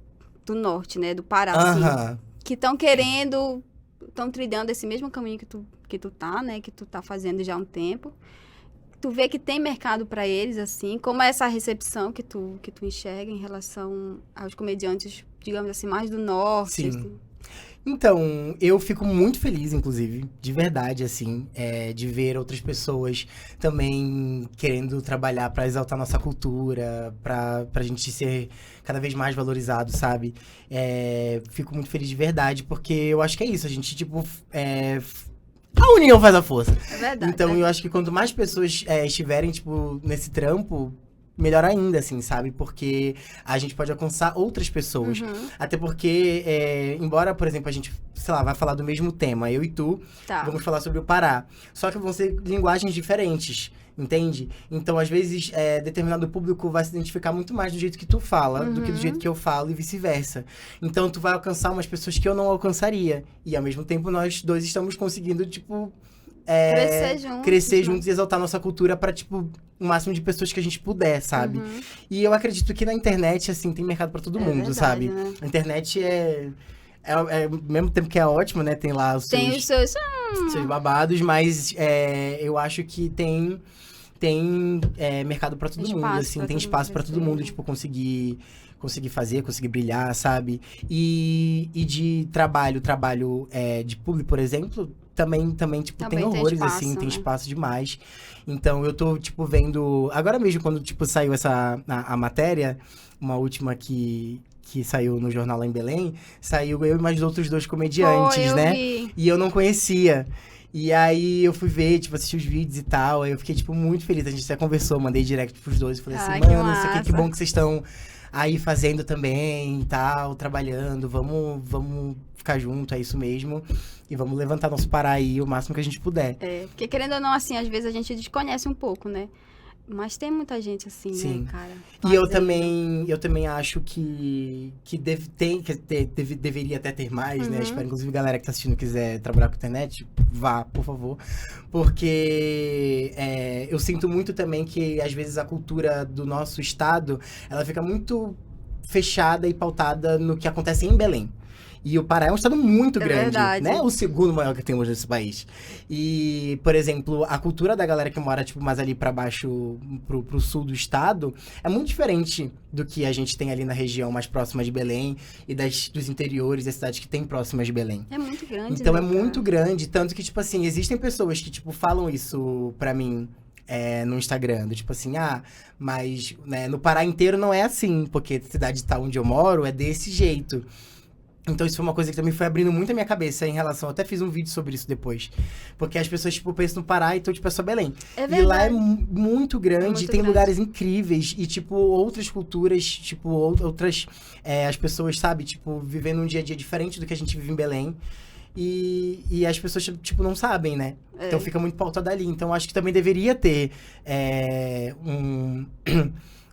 do norte, né? Do Pará, assim. Que estão querendo... Estão trilhando esse mesmo caminho que tu tá, né? Que tu tá fazendo já há um tempo. Tu vê que tem mercado pra eles, assim. Como é essa recepção que tu enxerga em relação aos comediantes, digamos assim, mais do norte? Sim. Assim? Então, eu fico muito feliz, inclusive, de verdade, assim, de ver outras pessoas também querendo trabalhar pra exaltar nossa cultura, pra gente ser cada vez mais valorizado, sabe? Fico muito feliz de verdade, porque eu acho que é isso, a gente, tipo, a união faz a força. É verdade. Então, eu acho que quanto mais pessoas estiverem, tipo, nesse trampo, melhor ainda, assim, sabe? Porque a gente pode alcançar outras pessoas. Até porque, embora, por exemplo, a gente, sei lá, vai falar do mesmo tema, eu e tu, vamos falar sobre o Pará. Só que vão ser linguagens diferentes, entende? Então, às vezes, determinado público vai se identificar muito mais do jeito que tu fala do que do jeito que eu falo e vice-versa. Então, tu vai alcançar umas pessoas que eu não alcançaria. E, ao mesmo tempo, nós dois estamos conseguindo, tipo... crescer juntos e exaltar nossa cultura pra, tipo, o máximo de pessoas que a gente puder, sabe? E eu acredito que na internet, assim, tem mercado pra todo mundo, verdade, sabe? né? A internet ao mesmo tempo que é ótimo, né? Tem lá os seus babados, mas eu acho que tem mercado pra todo mundo, assim. Tem espaço pra todo mundo, tipo, conseguir fazer, conseguir brilhar, sabe? E de trabalho de publi, por exemplo, também tipo, tem horrores, espaço, assim, tem espaço demais. Então, eu tô, tipo, vendo... Agora mesmo, quando, tipo, saiu a matéria, uma última que saiu no jornal lá em Belém, saiu eu e mais outros 2 comediantes, né? Vi. E eu não conhecia. E aí, eu fui ver, tipo, assistir os vídeos e tal, aí eu fiquei, tipo, muito feliz. A gente até conversou, mandei direct pros 2, falei assim, mano, isso aqui, que bom que vocês estão aí fazendo também e tal, trabalhando, vamos ficar junto, é isso mesmo. E vamos levantar nosso Pará aí o máximo que a gente puder. Porque querendo ou não, assim, às vezes a gente desconhece um pouco, né? Mas tem muita gente assim, sim, né, cara? E eu também acho que deveria até ter mais, né? Espero, inclusive, a galera que tá assistindo quiser trabalhar com internet, vá, por favor. Porque eu sinto muito também que, às vezes, a cultura do nosso estado, ela fica muito fechada e pautada no que acontece em Belém. E o Pará é um estado muito grande, verdade. né? O segundo maior que temos nesse país. E, por exemplo, a cultura da galera que mora, tipo, mais ali pra baixo, pro sul do estado, é muito diferente do que a gente tem ali na região mais próxima de Belém e dos interiores das cidades que tem próximas de Belém. É muito grande, então, né, é muito grande, tanto que, tipo assim, existem pessoas que, tipo, falam isso pra mim no Instagram, do tipo assim, mas né, no Pará inteiro não é assim, porque a cidade tá onde eu moro é desse jeito. Então, isso foi uma coisa que também foi abrindo muito a minha cabeça em relação... Eu até fiz um vídeo sobre isso depois. Porque as pessoas, tipo, pensam no Pará e então, tipo, é só Belém. verdade. E lá é muito grande, tem grande. lugares incríveis. E, tipo, outras culturas, tipo, outras... as pessoas, sabe, tipo, vivendo um dia a dia diferente do que a gente vive em Belém. E as pessoas, tipo, não sabem, né? Então, fica muito pautado ali. Então, acho que também deveria ter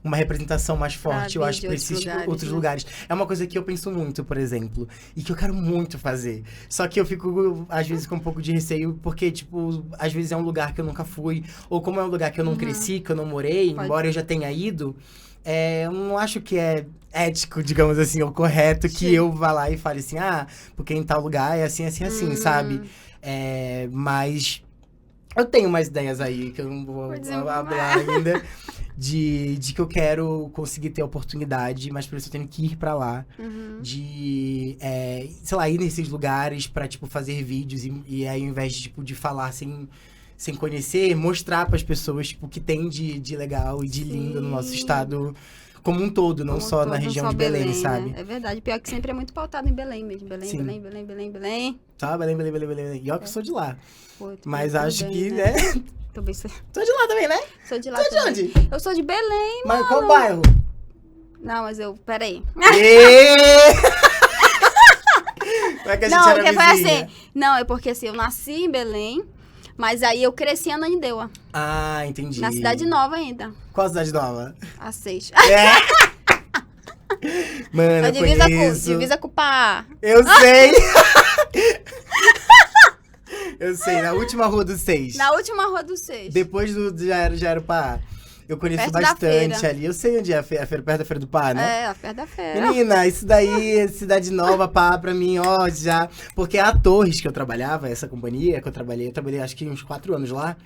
uma representação mais forte, eu acho, pra esses outros lugares. É uma coisa que eu penso muito, por exemplo, e que eu quero muito fazer. Só que eu fico, às vezes, com um pouco de receio, porque, tipo, às vezes é um lugar que eu nunca fui, ou como é um lugar que eu não cresci, que eu não morei, embora eu já tenha ido, eu não acho que é ético, digamos assim, ou correto que eu vá lá e fale assim, porque em tal lugar é assim, assim, sabe? Mas eu tenho umas ideias aí que eu não vou falar ainda, de que eu quero conseguir ter oportunidade, mas por isso eu tenho que ir pra lá, de, sei lá, ir nesses lugares pra, tipo, fazer vídeos e aí ao invés de, tipo, de falar sem conhecer, mostrar pras pessoas, tipo, o que tem de legal e de lindo no nosso estado como um todo, não só na região de Belém, sabe? Né? É verdade. Pior que sempre é muito pautado em Belém mesmo. Belém. Tá, Belém. E ó que eu sou de lá. Pô, mas acho bem, que, né? Também sou de lá também, né? Sou de lá também. Sou de onde? Eu sou de Belém, mas qual bairro? Não, mas peraí. Como é que a gente era foi vizinha? assim. Não, é porque assim, eu nasci em Belém, mas aí eu cresci em Ananindeua. Ah, entendi. Na Cidade Nova ainda. Qual cidade nova? A 6. Mano, eu conheço. Divisa com o Pá. Eu sei. Eu sei, na última rua do 6. Na última rua do 6. Depois já era o Pá. Eu conheço perto bastante ali. Eu sei onde é a feira, perto da Feira do Pá, né? Perto da feira. Menina, isso daí, Cidade Nova, Pá, pra mim, ó, já... Porque a Torres que eu trabalhava, essa companhia que eu trabalhei acho que uns 4 anos lá,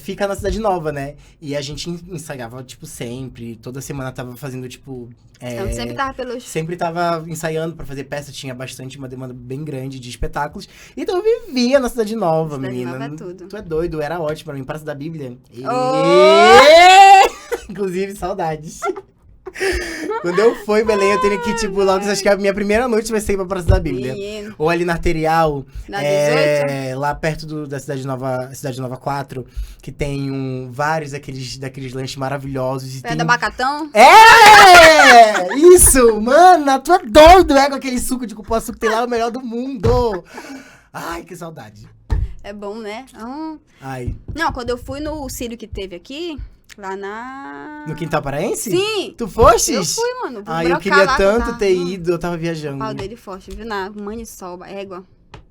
fica na Cidade Nova, né? E a gente ensaiava, tipo, sempre. Toda semana tava fazendo, tipo... Então, sempre tava pelos... Sempre tava ensaiando pra fazer peça. Tinha uma demanda bem grande de espetáculos. Então eu vivia na Cidade Nova, menina. Cidade Nova é tudo. Tu é doido, era ótimo pra mim. Praça da Bíblia. Inclusive, saudades. Quando eu for em Belém, eu tenho que, tipo, logo, acho que a minha primeira noite vai ser pra Praça da Bíblia. Menino. Ou ali na Arterial, na 18? Lá perto da Cidade Nova 4, que tem vários daqueles lanches maravilhosos. Perto da Bacatão? Isso! Mano, tu é doido, com aquele suco de cupuaçu que tem lá, o melhor do mundo! Ai, que saudade. É bom, né? Ai. Não, quando eu fui no Círio que teve aqui... Lá No Quintal Paraense? Sim! Tu foste? Eu fui, mano. Eu queria tanto ter ido, eu tava viajando. O pau dele forte, viu? Na Maniçoba, égua.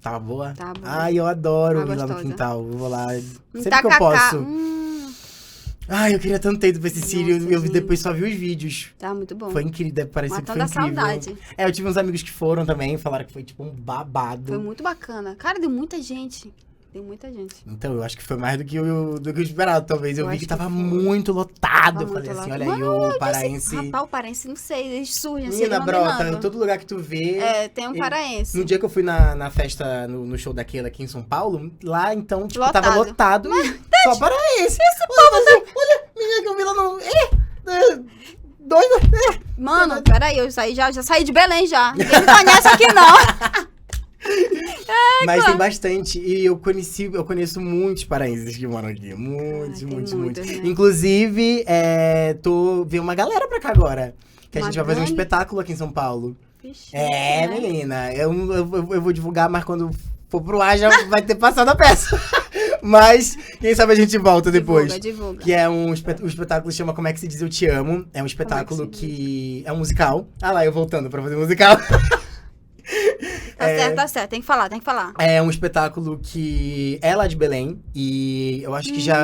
Tava boa? Tava boa. Ai, eu adoro ir lá no quintal. Eu vou lá sempre que eu posso. Ai, eu queria tanto ter ido pra esse Círio. Eu depois só vi os vídeos. Tá muito bom. Foi incrível, parecia que foi incrível. Saudade. Eu tive uns amigos que foram também, falaram que foi tipo um babado. Foi muito bacana. Cara, deu muita gente. Tem muita gente. Então, eu acho que foi mais do que eu esperava, talvez. Eu vi que tava muito lotado. Eu falei assim, olha aí, o paraense... Rapaz, o paraense, não sei, eles surgem assim, menina, brota, em todo lugar que tu vê... tem um paraense. No dia que eu fui na festa, no show daquele aqui em São Paulo, lá, então, tipo, lotado. tava lotado. Só paraense. Esse povo assim, olha, menina que eu vi lá no... doido. Mano, peraí, eu já saí de Belém já. Ninguém me conhece aqui, não. Mas tem bastante. E eu conheço muitos paraenses que moram aqui. Muitos. Né? Inclusive, vem uma galera pra cá agora. Que a gente vai fazer um espetáculo aqui em São Paulo. Vixe, né? Menina. Eu vou divulgar, mas quando for pro ar já vai ter passado a peça. Mas, quem sabe a gente volta depois. Divulga. Que é o espetáculo se chama Como é que se diz Eu Te Amo. É um espetáculo que é um musical. Ah lá, eu voltando pra fazer musical. Tá certo, tem que falar. É um espetáculo que é lá de Belém e eu acho que já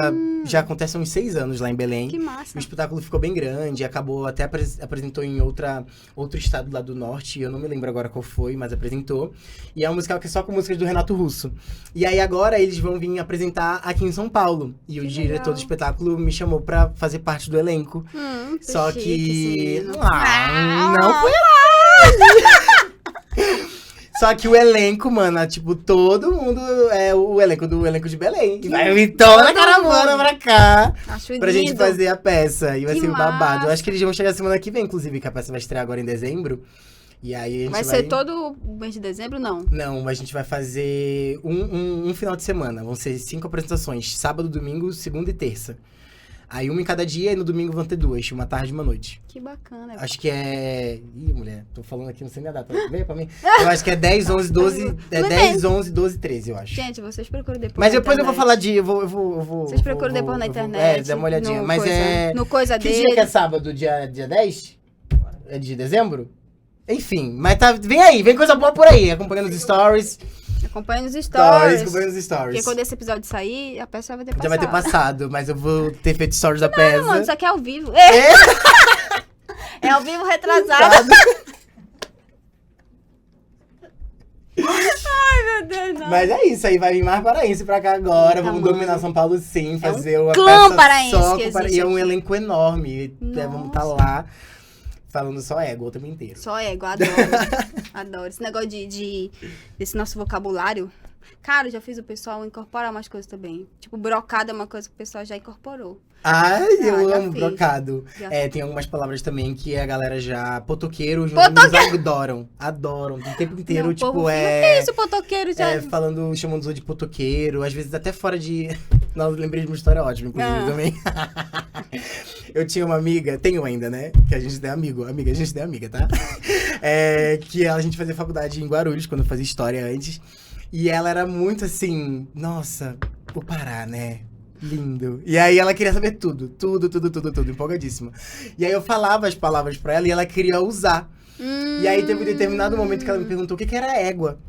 acontece há uns 6 anos lá em Belém. Que massa. O espetáculo ficou bem grande, acabou, até apresentou em outro estado lá do norte, eu não me lembro agora qual foi, mas apresentou. E é um musical que é só com músicas do Renato Russo. E aí agora eles vão vir apresentar aqui em São Paulo. E o diretor do espetáculo me chamou pra fazer parte do elenco. Só que... não foi lá! Só que o elenco, mano, tipo, todo mundo é o elenco de Belém. E vai vir toda a caravana pra cá. Acho pra gente fazer a peça. E vai ser um babado. Massa. Eu acho que eles vão chegar semana que vem, inclusive, que a peça vai estrear agora em dezembro. E aí a gente vai ser todo o mês de dezembro, não? Não, a gente vai fazer um final de semana. Vão ser 5 apresentações. Sábado, domingo, segunda e terça. Aí uma em cada dia e no domingo vão ter 2, uma tarde e uma noite. Que bacana. Acho que é... Ih, mulher, tô falando aqui, não sei nem a data. Vem pra mim. Eu acho que é 10, 11, 12... É 10, 11, 12, 13, eu acho. Gente, vocês procuram depois. Mas depois eu vou falar de... Eu vou vocês procuram depois na internet. Dá uma olhadinha. Mas no coisa que dele. dia que é sábado? Dia 10? É de dezembro? Enfim, mas vem aí, vem coisa boa por aí, acompanhando os stories. Acompanha nos Stories, stories. acompanha nos stories. Porque quando esse episódio sair, a peça vai ter passado. Já vai ter passado, mas eu vou ter feito stories da peça. Não, mano, isso aqui é ao vivo. É. É ao vivo retrasado. Ai, meu Deus, não. Mas é isso, aí vai vir mais paraense pra cá agora. Eita, Vamos mano. dominar São Paulo sim, fazer uma clã peça paraense só que com existe E é um aqui. elenco enorme. Vamos estar lá falando só ego o tempo inteiro. Só ego, adoro. Adoro. Esse negócio desse nosso vocabulário. Cara, eu já fiz o pessoal incorporar umas coisas também. Tipo, brocado é uma coisa que o pessoal já incorporou. Ai, eu já amo fiz. brocado. Já Tem algumas palavras também que a galera já... Potoqueiro, os meninos adoram. Adoram. O tempo inteiro, Não, tipo, povo, O que é isso, potoqueiro? Já... chamando os outros de potoqueiro. Às vezes até fora de... Não, eu lembrei de uma história ótima, inclusive, também. Eu tinha uma amiga, tenho ainda, né? Que a gente é amigo. Amiga, a gente é amiga, tá? Que a gente fazia faculdade em Guarulhos, quando eu fazia história antes. E ela era muito assim, nossa, o Pará, né? Lindo. E aí ela queria saber tudo, empolgadíssima. E aí eu falava as palavras pra ela e ela queria usar. E aí teve um determinado momento que ela me perguntou o que era égua.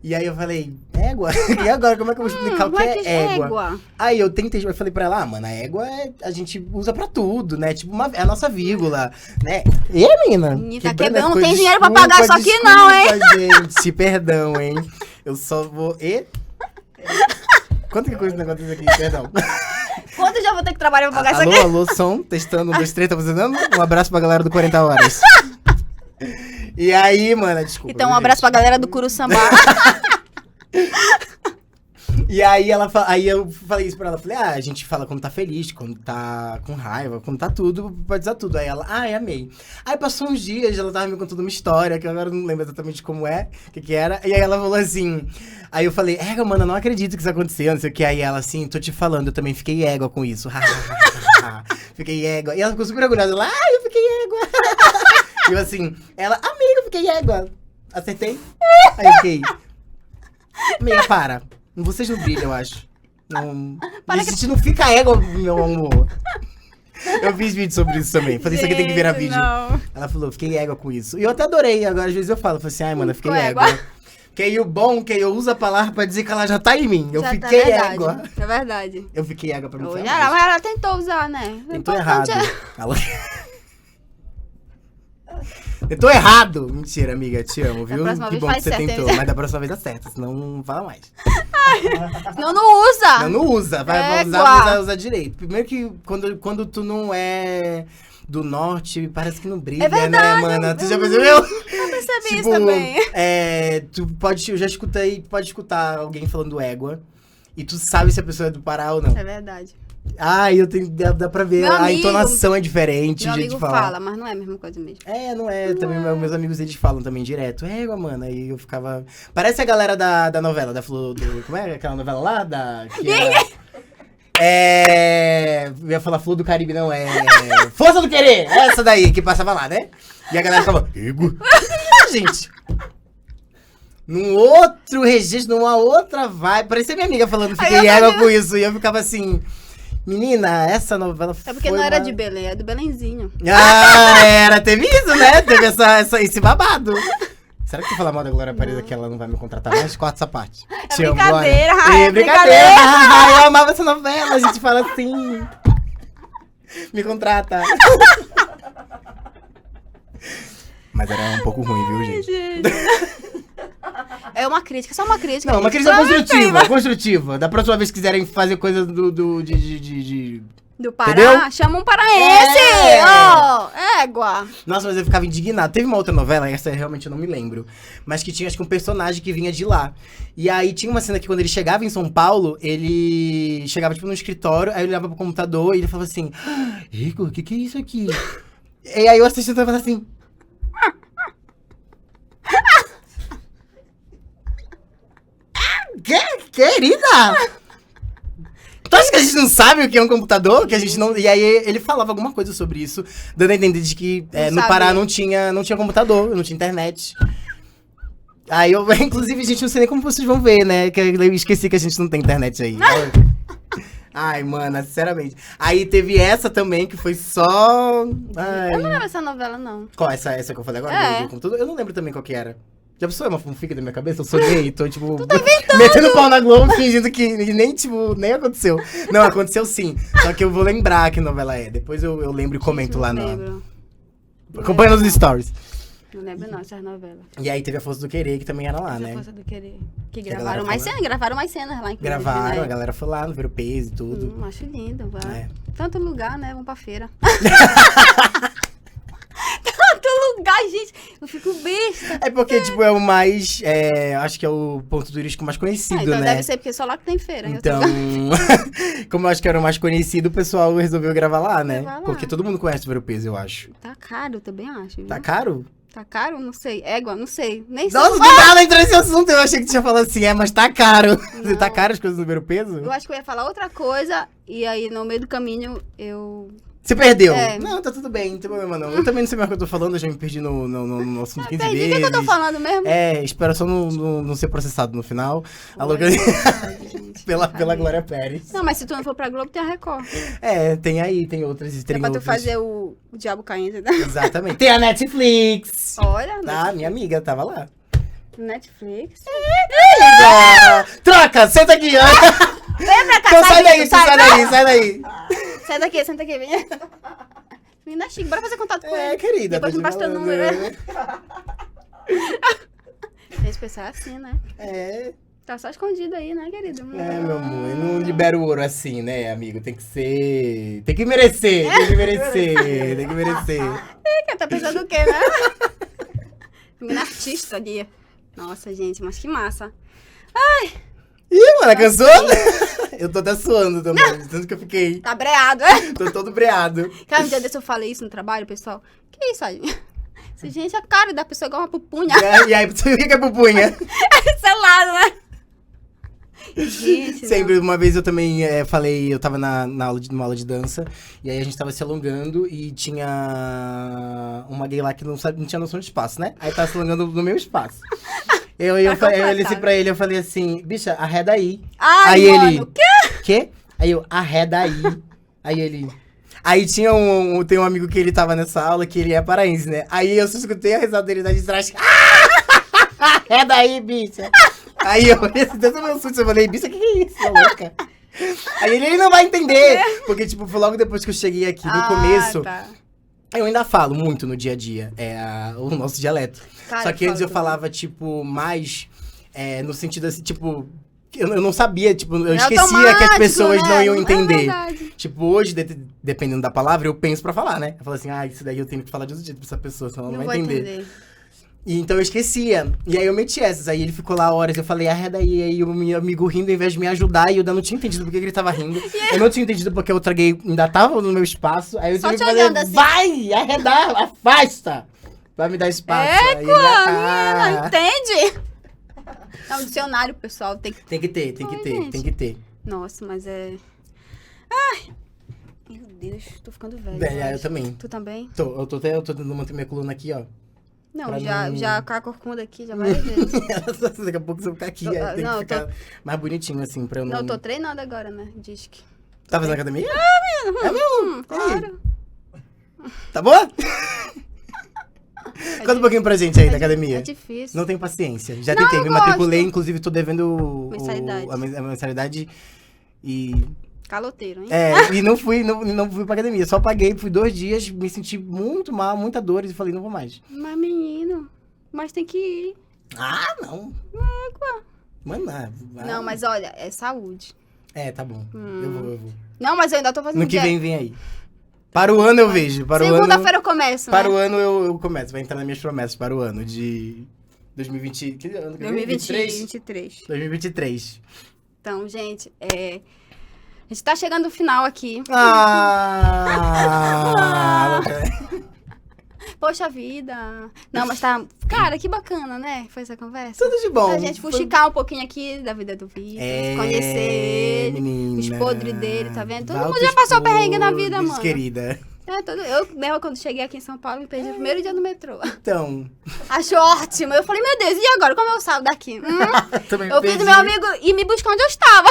E aí eu falei, égua? E agora, como é que eu vou explicar o que é égua? Aí eu falei pra ela, mano, a égua a gente usa pra tudo, né? Tipo, é a nossa vírgula, né? E aí, menina? Tá quebrando, não tem dinheiro pra pagar isso aqui não, hein? Gente, perdão, hein? Eu só vou... Quanta coisa não acontece aqui, perdão. Quanto eu já vou ter que trabalhar pra pagar isso aqui? Alô, som, testando, 1, 2, 3, tá funcionando? Um abraço pra galera do 40 Horas. E aí, mano, desculpa. Então, um abraço pra galera do Curuçambá. E aí eu falei isso pra ela, falei, a gente fala quando tá feliz, quando tá com raiva, quando tá tudo, pode usar tudo. Aí ela, amei. Aí passou uns dias, ela tava me contando uma história, que agora eu não lembro exatamente como o que era. E aí ela falou assim, aí eu falei, mano, eu não acredito que isso aconteceu, não sei o que. Aí ela assim, tô te falando, eu também fiquei égua com isso. Fiquei égua. E ela ficou super orgulhosa, ela, eu fiquei égua. E eu assim, ela, amiga, eu fiquei égua. Acertei? Aí eu fiquei, amiga, para. Vocês não brilham, eu acho. Não... A gente não fica égua, meu amor. Eu fiz vídeo sobre isso também. Falei, isso aqui tem que virar vídeo. Não. Ela falou, fiquei égua com isso. E eu até adorei. Agora, às vezes eu falo, assim, ai, mano, eu fiquei égua. Que aí o bom, que aí eu uso a palavra pra dizer que ela já tá em mim. Eu fiquei égua. É verdade. Eu fiquei égua pra mim. Mas ela tentou usar, né? Tentou errado. Tentou errado! Mentira, amiga, te amo, viu? Que bom que você tentou, mas da próxima vez acerta, senão não fala mais. Senão não usa! Não usa, vai usar direito. Primeiro que quando tu não é do norte, parece que não brilha, né, mana? Tu já percebeu? Eu percebi isso também. Eu já pode escutar alguém falando égua, e tu sabe se a pessoa é do Pará ou não. É verdade. Dá pra ver, a entonação é diferente. Meu o jeito amigo de falar. fala, mas não é a mesma coisa mesmo. Não é. Também meus amigos, eles falam também direto. Mano, aí eu ficava... Parece a galera da novela, da Flor... Como é aquela novela lá? Eu ia falar Flor do Caribe, não, Força do Querer! Essa daí, que passava lá, né? E a galera ficava... Gente... Num outro registro, numa outra vibe. Parecia minha amiga falando, fiquei égua com isso. E eu ficava assim... Menina, essa novela foi... É porque não era de Belém, é do Belenzinho. Teve isso, né? Teve esse babado. Será que se eu falar mal da Glória Paredes que ela não vai me contratar mais? Corta essa parte. Brincadeira, brincadeira. Eu amava essa novela, a gente fala assim. Me contrata. Mas era um pouco ruim, viu, gente? É uma crítica, só uma crítica. Não, uma crítica construtiva. Da próxima vez que quiserem fazer coisa do Pará, entendeu? chama um paraense! Égua! Nossa, mas eu ficava indignado. Teve uma outra novela, essa realmente eu não me lembro, mas que tinha, acho que um personagem que vinha de lá. E aí tinha uma cena que quando ele chegava em São Paulo, ele chegava, tipo, no escritório, aí ele olhava pro computador e ele falava assim, Igor, o que é isso aqui? E aí o assistente tava assim... Querida! Tu acha que a gente não sabe o que é um computador? Que a gente não... E aí ele falava alguma coisa sobre isso, dando a entender de que no Pará não tinha computador, não tinha internet. Aí eu, inclusive, gente, não sei nem como vocês vão ver, né? Que eu esqueci que a gente não tem internet aí. Ai, mano, sinceramente. Aí teve essa também, que foi só... Eu não lembro essa novela, não. Qual? Essa que eu falei agora? Do computador? Eu não lembro também qual que era. Já pensou, é uma fanfic da minha cabeça? Eu sonhei, tô, tipo, metendo pau na Globo, fingindo que nem, tipo, nem aconteceu. Não, aconteceu sim. Só que eu vou lembrar que novela é. Depois eu lembro e comento lá Não no... lembro. Acompanha nos stories. Não lembro não, essas novelas. E aí teve a Força do Querer, que também era lá, né? Força do Querer. Que a galera gravaram mais fala- cenas, gravaram mais cenas lá, inclusive, Gravaram, né? a galera foi lá, viram peso e tudo. Acho lindo, vai. É. Tanto lugar, né? Vamos pra feira. Tanto lugar, gente. Eu fico besta. É porque, tipo, é o mais... acho que é o ponto turístico mais conhecido, Então né? deve ser porque só lá que tem feira. em outro Então, lugar. como eu acho que era o mais conhecido, o pessoal resolveu gravar lá, né? Gravar lá. Porque todo mundo conhece o Ver o Peso, eu acho. Tá caro, eu também acho. Viu? Tá caro? Tá caro? Não sei. Égua, não sei. Nem sei. Nossa, do nada entrou nesse assunto. Eu achei que tu ia falar assim, mas tá caro. Não. Tá caro as coisas no Ver o Peso? Eu acho que eu ia falar outra coisa e aí no meio do caminho eu... Você perdeu? É. Não, tá tudo bem, não tem problema não. Eu também não sei mais o que eu tô falando, eu já me perdi no assunto 15 Perdi. O vezes. que eu tô falando mesmo? Espero só não ser processado no final. Alô, Olha, verdade, gente, pela brincadeira. Glória Pérez. Não, mas se tu não for pra Globo, tem a Record. Tem outras. É Tem pra tu outras. fazer o Diabo Caindo, né? Exatamente. Tem a Netflix. Olha, Tá, minha amiga tava lá. Netflix. Troca, senta aqui, ó. Vem pra cá, Então sai daí, bicho, sai daí, sai daí. Sai daqui, senta aqui, vem. Menina chique, bora fazer contato com ele. Querida. Depois tô me te passa teu falando. número. Esse pessoal é assim, né? Tá só escondido aí, né, querido? Meu amor, eu não libero o ouro assim, né, amigo? Tem que ser... Tem que merecer, tem que merecer, tem que merecer. Tá pensando o quê, né? Menina artista ali. Nossa, gente, mas que massa. Ih, mano, cansou? Eu tô até suando também, de tanto que eu fiquei. Tá breado, é? Tô todo breado. Cara, um dia desse eu falei isso no trabalho, pessoal. Que isso aí? Gente, a cara da pessoa é igual uma pupunha. E aí, o que é pupunha? Sei lá, né? Gente, Sempre, uma vez eu também falei, eu tava numa aula de dança, e aí a gente tava se alongando e tinha uma gay lá que não tinha noção de espaço, né? Aí tava se alongando no meu espaço. Eu olhei assim pra ele, eu falei assim, bicha, arreda aí. Ai, Aí mano, ele, quê? Aí eu, arreda aí. Aí ele... Aí tinha tem um amigo que ele tava nessa aula, que ele é paraense, né? Aí eu só escutei a risada dele lá de trás. Arreda aí, bicha. Aí eu olhei assim, dentro do meu susto, eu falei, bicha, que é isso, louca? Aí ele não vai entender. Porque, tipo, foi logo depois que eu cheguei aqui, no começo... Tá. Eu ainda falo muito no dia a dia, o nosso dialeto. Cara, Só que antes eu falo falava, tipo, mais no sentido assim, tipo... Eu não sabia, tipo, eu É esquecia que as automático, pessoas né? não iam É entender. verdade. Tipo, hoje, dependendo da palavra, eu penso pra falar, né? Eu falo assim, isso daí eu tenho que falar de outro jeito pra essa pessoa, senão ela não vai vou entender. E então eu esquecia. E aí eu meti essas. Aí ele ficou lá horas, eu falei, arreda aí. E aí o meu amigo rindo, ao invés de me ajudar, e eu ainda não tinha entendido porque que ele tava rindo. Eu não tinha entendido porque a outra gay ainda tava no meu espaço. Aí eu Só tive que te fazer, olhando assim. vai, arredar, afasta. Pra me dar espaço. Aí ele, Menina, entende? É um dicionário, pessoal. Tem que... Tem que ter, gente. tem que ter. Nossa, mas é... Ai, meu Deus, tô ficando velha. Eu acho. também. Tu também? Eu tô tentando manter minha coluna aqui, ó. Não, Pra já, não- já com a corcunda aqui, já várias vezes. Daqui a pouco você vai ficar aqui, Tô- aí tem não, que ficar mais bonitinho, assim, pra eu não... Não, eu tô treinando agora, né? Diz que. Tá fazendo academia? Claro. Tá boa? Conta um pouquinho pra gente aí da academia. É difícil. Não tenho paciência. Já Não, tentei, eu me matriculei, gosto. inclusive tô devendo Mensalidade. a mensalidade e... Caloteiro, hein? E não fui pra academia, só paguei, fui 2 dias, me senti muito mal, muita dor e falei, não vou mais. Mas, menino, mas tem que ir. Ah, não. Mano, Não, mas olha, é saúde. tá bom, eu vou. Não, mas eu ainda tô fazendo No que dieta. vem aí. Para o ano eu vejo, para o ano... Segunda-feira eu começo, Para né? o ano eu começo, vai entrar nas minhas promessas para o ano de 2020... Que ano que vem? 2023. 2023. Então, gente, a gente tá chegando no final aqui. Poxa vida. Não, mas tá... Cara, que bacana, né? Foi essa conversa. Tudo de bom. A gente fuxicar um pouquinho aqui da vida do Vitor. Conhecer ele. Menina. Os podres dele, tá vendo? Todo mundo Altos já passou perrengue na vida, podres, mano. Querida. Eu mesmo, quando cheguei aqui em São Paulo, me perdi no primeiro dia no metrô. Então, Acho ótimo. Eu falei, meu Deus, e agora? Como eu saio daqui? também Eu fiz perdi. do meu amigo ir me buscar onde eu estava.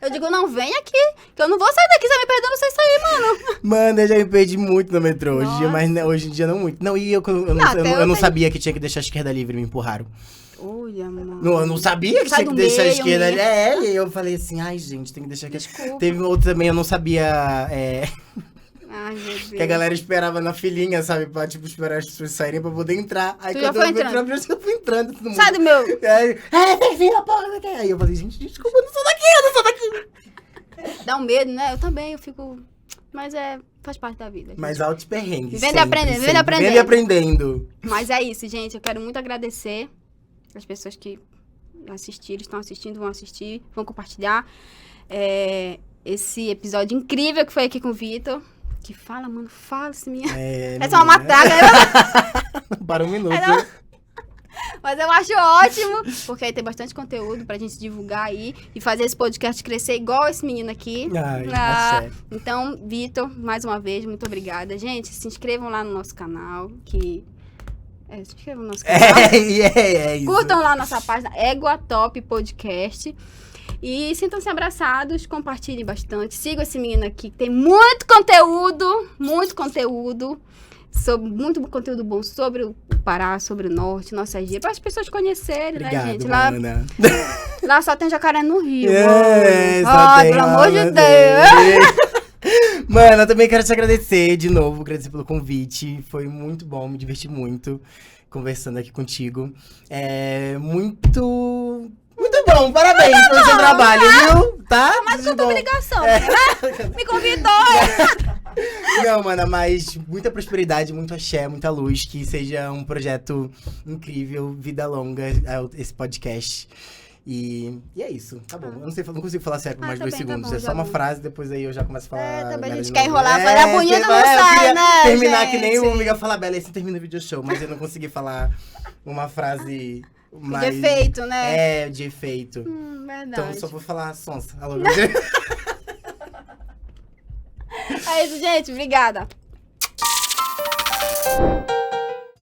Eu digo, não, vem aqui, que eu não vou sair daqui, você me perdeu, não sei sair, mano. Mano, eu já me perdi muito no metrô. Hoje em dia, Nossa. mas hoje em dia não muito. Não, e eu Não, até não eu tenho- sabia que tinha que deixar a esquerda livre, me empurraram. Olha, mano. Não, eu não sabia que Sai tinha que do deixar a meio, esquerda ali. menino. E aí eu falei assim, ai, gente, tem que deixar aqui. Desculpa. Teve outro também, eu não sabia Ai, meu Deus. que a galera esperava na filinha, sabe? Pra, tipo, esperar as pessoas saírem pra poder entrar. Aí Tu quando já foi eu entrando? eu fui entrando, todo mundo. Sai do meu... Aí, tem fila, porra, não quer. Aí eu falei, gente, desculpa, eu não sou daqui, eu não sou daqui. Dá um medo, né? Eu também, eu fico... Mas faz parte da vida. Mas altos perrengues. Vivendo e sempre, aprendendo, vivendo e sempre. aprendendo. Vivendo e aprendendo. Mas é isso, gente. Eu quero muito agradecer as pessoas que assistiram, estão assistindo, vão assistir, vão compartilhar esse episódio incrível que foi aqui com o Vitor. Que fala, mano, fala esse minha. Essa é uma matraca. Para um minuto. Mas eu acho ótimo, porque aí tem bastante conteúdo pra gente divulgar aí e fazer esse podcast crescer igual esse menino aqui. Ai, axé. Então, Vitor, mais uma vez, muito obrigada. Gente, se inscrevam lá no nosso canal, que... se inscrevam no nosso canal. É isso. Curtam lá nossa página, Égua Top Podcast. E sintam-se abraçados, compartilhem bastante. Sigam esse menino aqui, que tem muito conteúdo, muito conteúdo bom sobre o Pará, sobre o Norte, nossa região, para as pessoas conhecerem, Obrigado, né, gente? mana. Lá só tem jacaré no Rio. Só Ai, tem pelo lá, amor de meu Deus. Mano, eu também quero te agradecer de novo, agradecer pelo convite. Foi muito bom, me diverti muito conversando aqui contigo. Muito bom, parabéns pelo seu trabalho, viu? Tá? Mas Tudo com tua bom. obrigação, né? Me convidou. Não, mana, mas muita prosperidade, muito axé, muita luz. Que seja um projeto incrível, vida longa, esse podcast. E é isso, tá bom. Eu não consigo falar sério por mais tá 2 bem, tá segundos. bom, é só já uma bom. frase, depois aí eu já começo a falar. Também a Bela gente de quer novo. enrolar, falar bonito não eu sai, queria né, terminar que nem o gente? Miguel fala Bela, e assim termina o video show. Mas eu não consegui falar uma frase mais... De efeito, né? De efeito. Verdade. Então eu só vou falar sonsa. Alô, É isso, gente. Obrigada.